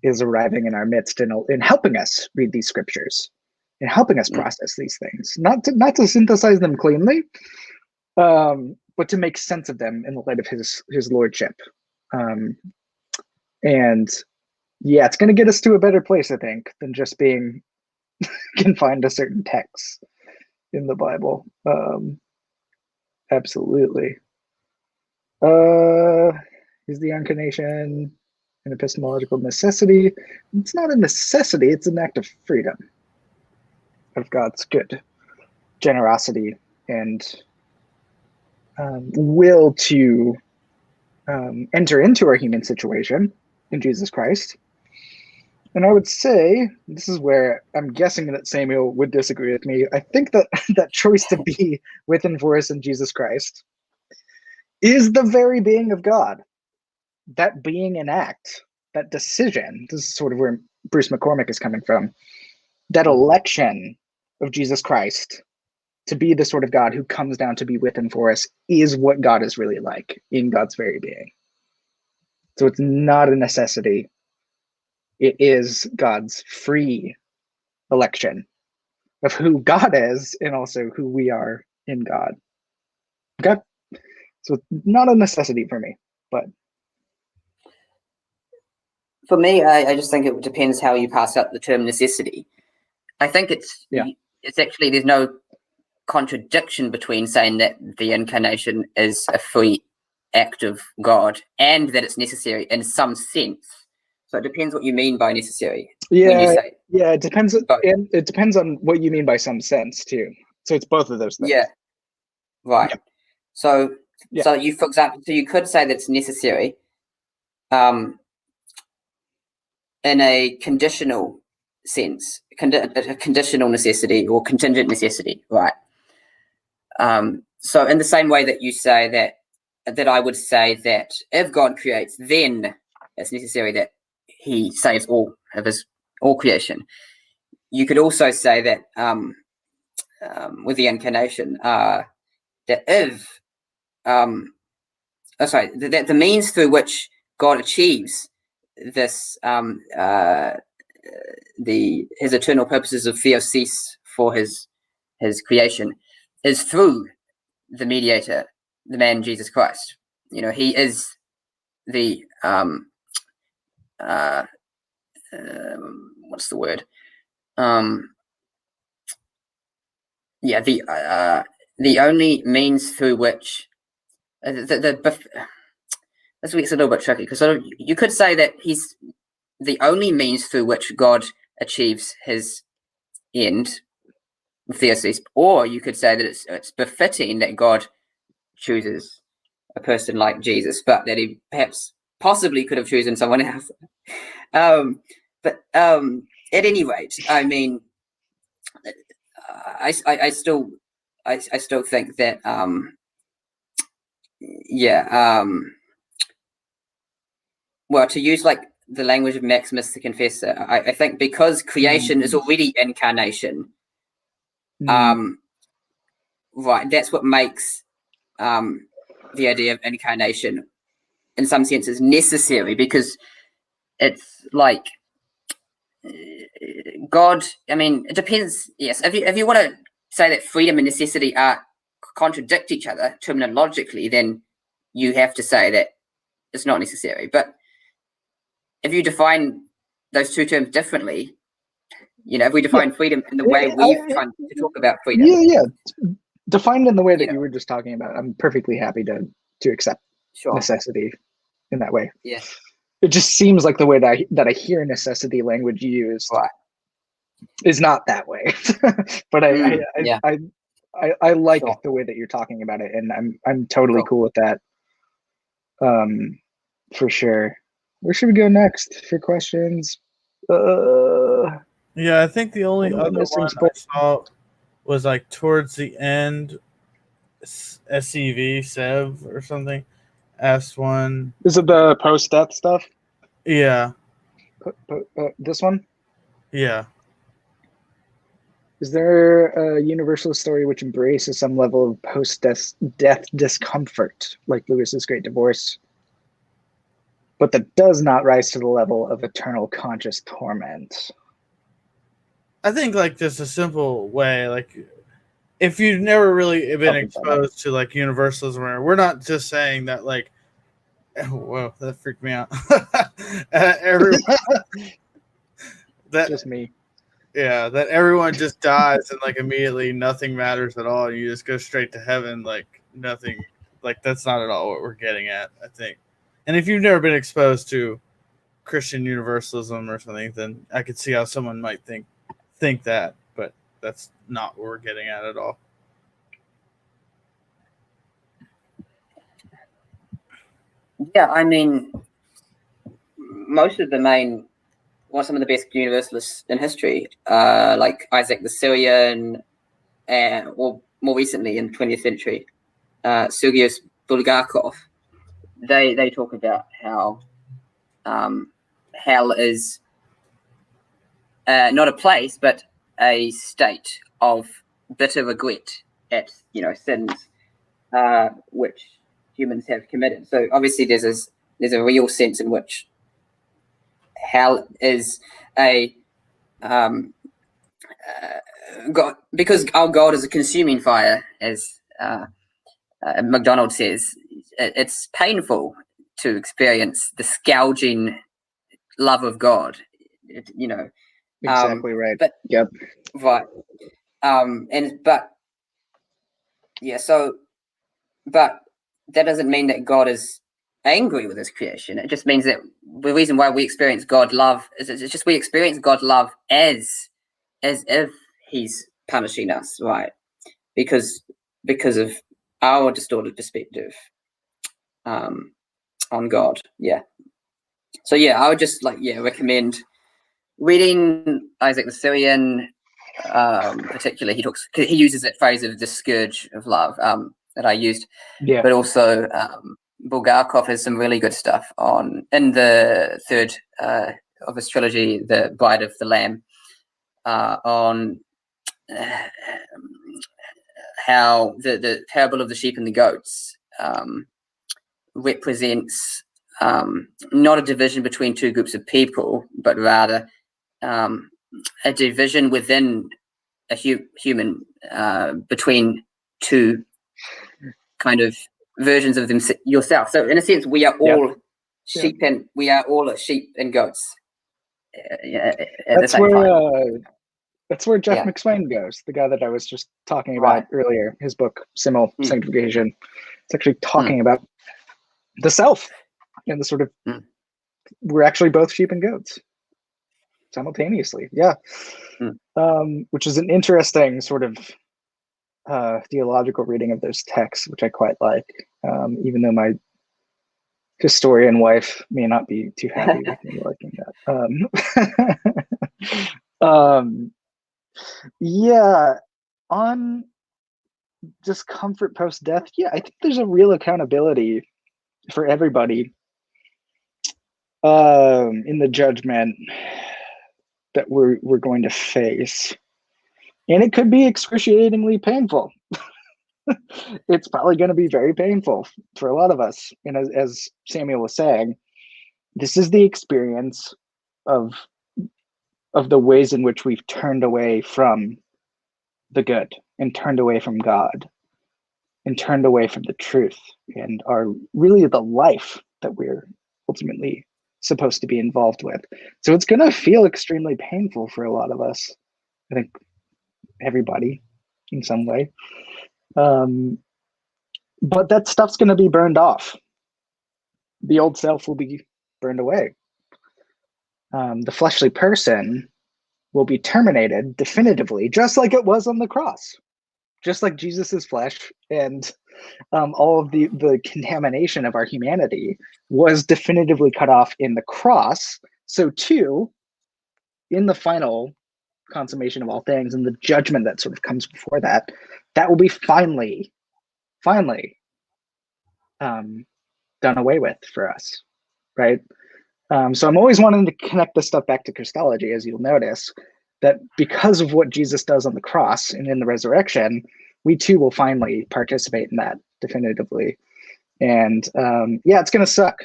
is arriving in our midst and helping us read these scriptures and helping us process these things, not to synthesize them cleanly, but to make sense of them in the light of his lordship. And yeah, it's going to get us to a better place, I think, than just being confined to certain texts in the Bible. Absolutely. Is the incarnation an epistemological necessity? It's not a necessity, it's an act of freedom, of God's good generosity and will to enter into our human situation in Jesus Christ. And I would say, this is where I'm guessing that Samuel would disagree with me. I think that that choice to be with and for us in Jesus Christ is the very being of God. That being an act, that decision, this is sort of where Bruce McCormick is coming from, that election of Jesus Christ to be the sort of God who comes down to be with and for us is what God is really like in God's very being. So it's not a necessity. It is God's free election of who God is and also who we are in God. Okay? So it's not a necessity for me, but For me, I just think it depends how you pass out the term necessity. I think it's actually, there's no contradiction between saying that the incarnation is a free act of God and that it's necessary in some sense. So it depends what you mean by necessary. When you say it depends. And it depends on what you mean by some sense too. So it's both of those things. Yeah, right. Yeah. So you, for example, so you could say that it's necessary, in a conditional sense, a conditional necessity or contingent necessity, right? So in the same way that you say that I would say that if God creates, then it's necessary that he saves all creation. You could also say that with the incarnation, that if that the means through which God achieves this his eternal purposes of theosis for his creation is through the mediator, the man Jesus Christ. You know, he is the what's the word? The only means through which this week's a little bit tricky because sort of you could say that he's the only means through which God achieves his end, theosis, or you could say that it's befitting that God chooses a person like Jesus, but that he possibly could have chosen someone else. But at any rate, I mean, I still think that well, to use like the language of Maximus the Confessor, I think because creation is already incarnation, right, that's what makes the idea of incarnation in some sense is necessary, because it's like God. I mean, it depends. Yes, if you want to say that freedom and necessity contradict each other terminologically, then you have to say that it's not necessary. But if you define those two terms differently, if we define freedom in the way we've tried to talk about freedom, defined in the way that you were just talking about, I'm perfectly happy to accept necessity in that way. Yeah, it just seems like the way that I hear necessity language used is not that way. But I like the way that you're talking about it, and I'm totally cool with that. For sure. Where should we go next for questions? Yeah, I think the only other one I saw was like towards the end. SCV Sev or something asked one. Is it the post-death stuff? Yeah. This one? Yeah. Is there a universalist story which embraces some level of post-death discomfort, like Lewis's Great Divorce, but that does not rise to the level of eternal conscious torment? I think like just a simple way, like if you've never really been exposed to like universalism, we're not just saying that like, whoa, that freaked me out. Just me. Yeah, that everyone just dies and like immediately nothing matters at all. You just go straight to heaven, like nothing. Like that's not at all what we're getting at, I think. And if you've never been exposed to Christian universalism or something, then I could see how someone might think that, but that's not what we're getting at all. Yeah, I mean, most of the main, some of the best universalists in history, like Isaac the Syrian, or more recently in the 20th century, Sergius Bulgakov, they talk about how hell is not a place, but a state of bitter regret at sins which humans have committed. So obviously there's a real sense in which hell is a God, because our God is a consuming fire, as MacDonald says. It's painful to experience the scourging love of God. Exactly right. But yep. Right. But that doesn't mean that God is angry with his creation. It just means that the reason why we experience God love is it's just we experience God love as if he's punishing us, right? Because of our distorted perspective on God. Yeah. So I would just recommend reading Isaac the Syrian. Particularly, he uses that phrase of the scourge of love that I used, but also Bulgakov has some really good stuff in the third of his trilogy, The Bride of the Lamb, on how the parable of the sheep and the goats represents not a division between two groups of people, but rather a division within a human between two kind of versions of yourself. So in a sense, we are all sheep and we are all sheep and goats. That's where Jeff McSwain goes, the guy that I was just talking about earlier. His book, Simul Sanctification. It's actually talking about the self and the sort of we're actually both sheep and goats simultaneously. Which is an interesting sort of theological reading of those texts, which I quite like, even though my historian wife may not be too happy with me liking that. On discomfort post-death, I think there's a real accountability for everybody in the judgment that we're going to face, and it could be excruciatingly painful. It's probably going to be very painful for a lot of us, and as Samuel was saying, this is the experience of the ways in which we've turned away from the good and turned away from God and turned away from the truth and are really the life that we're ultimately supposed to be involved with. So it's going to feel extremely painful for a lot of us. I think everybody in some way. But that stuff's going to be burned off. The old self will be burned away. The fleshly person will be terminated definitively, just like it was on the cross, just like Jesus's flesh and all of the contamination of our humanity was definitively cut off in the cross. So too, in the final consummation of all things and the judgment that sort of comes before that, that will be finally done away with for us, right? So I'm always wanting to connect this stuff back to Christology, as you'll notice, that because of what Jesus does on the cross and in the resurrection, we too will finally participate in that definitively. And yeah, it's going to suck.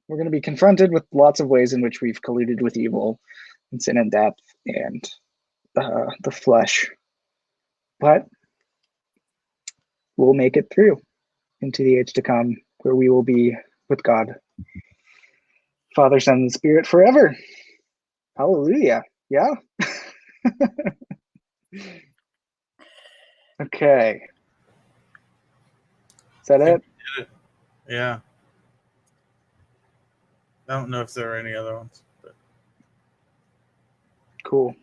We're going to be confronted with lots of ways in which we've colluded with evil and sin and death and the flesh. But we'll make it through into the age to come, where we will be with God, Father, Son, and Spirit forever. Hallelujah. Yeah. Okay. Is that it? Yeah. I don't know if there are any other ones. But... Cool.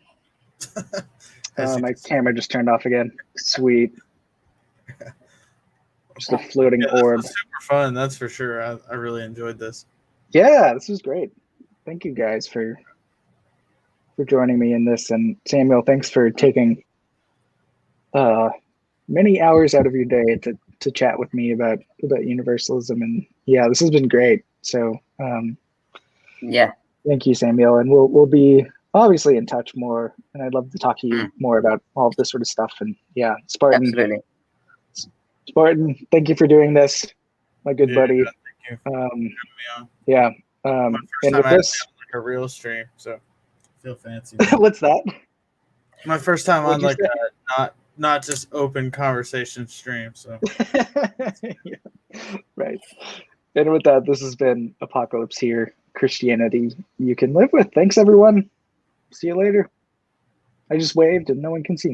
My camera just turned off again. Sweet. Just a floating orb. This was super fun, that's for sure. I really enjoyed this. Yeah, this was great. Thank you guys for joining me in this. And Samuel, thanks for taking many hours out of your day to chat with me about universalism. And yeah, this has been great. So Yeah. Thank you, Samuel. And we'll be obviously in touch more. And I'd love to talk to you more about all of this sort of stuff. And yeah, Spartan. Absolutely. Spartan, thank you for doing this, my good buddy. Thank you. Yeah. My And first time with I this, like a real stream, so I feel fancy. what's that? My first time on What'd you like not just open conversation stream. So Yeah. Right. And with that, this has been Apocalypse Here, Christianity you can live with. Thanks, everyone. See you later. I just waved and no one can see me.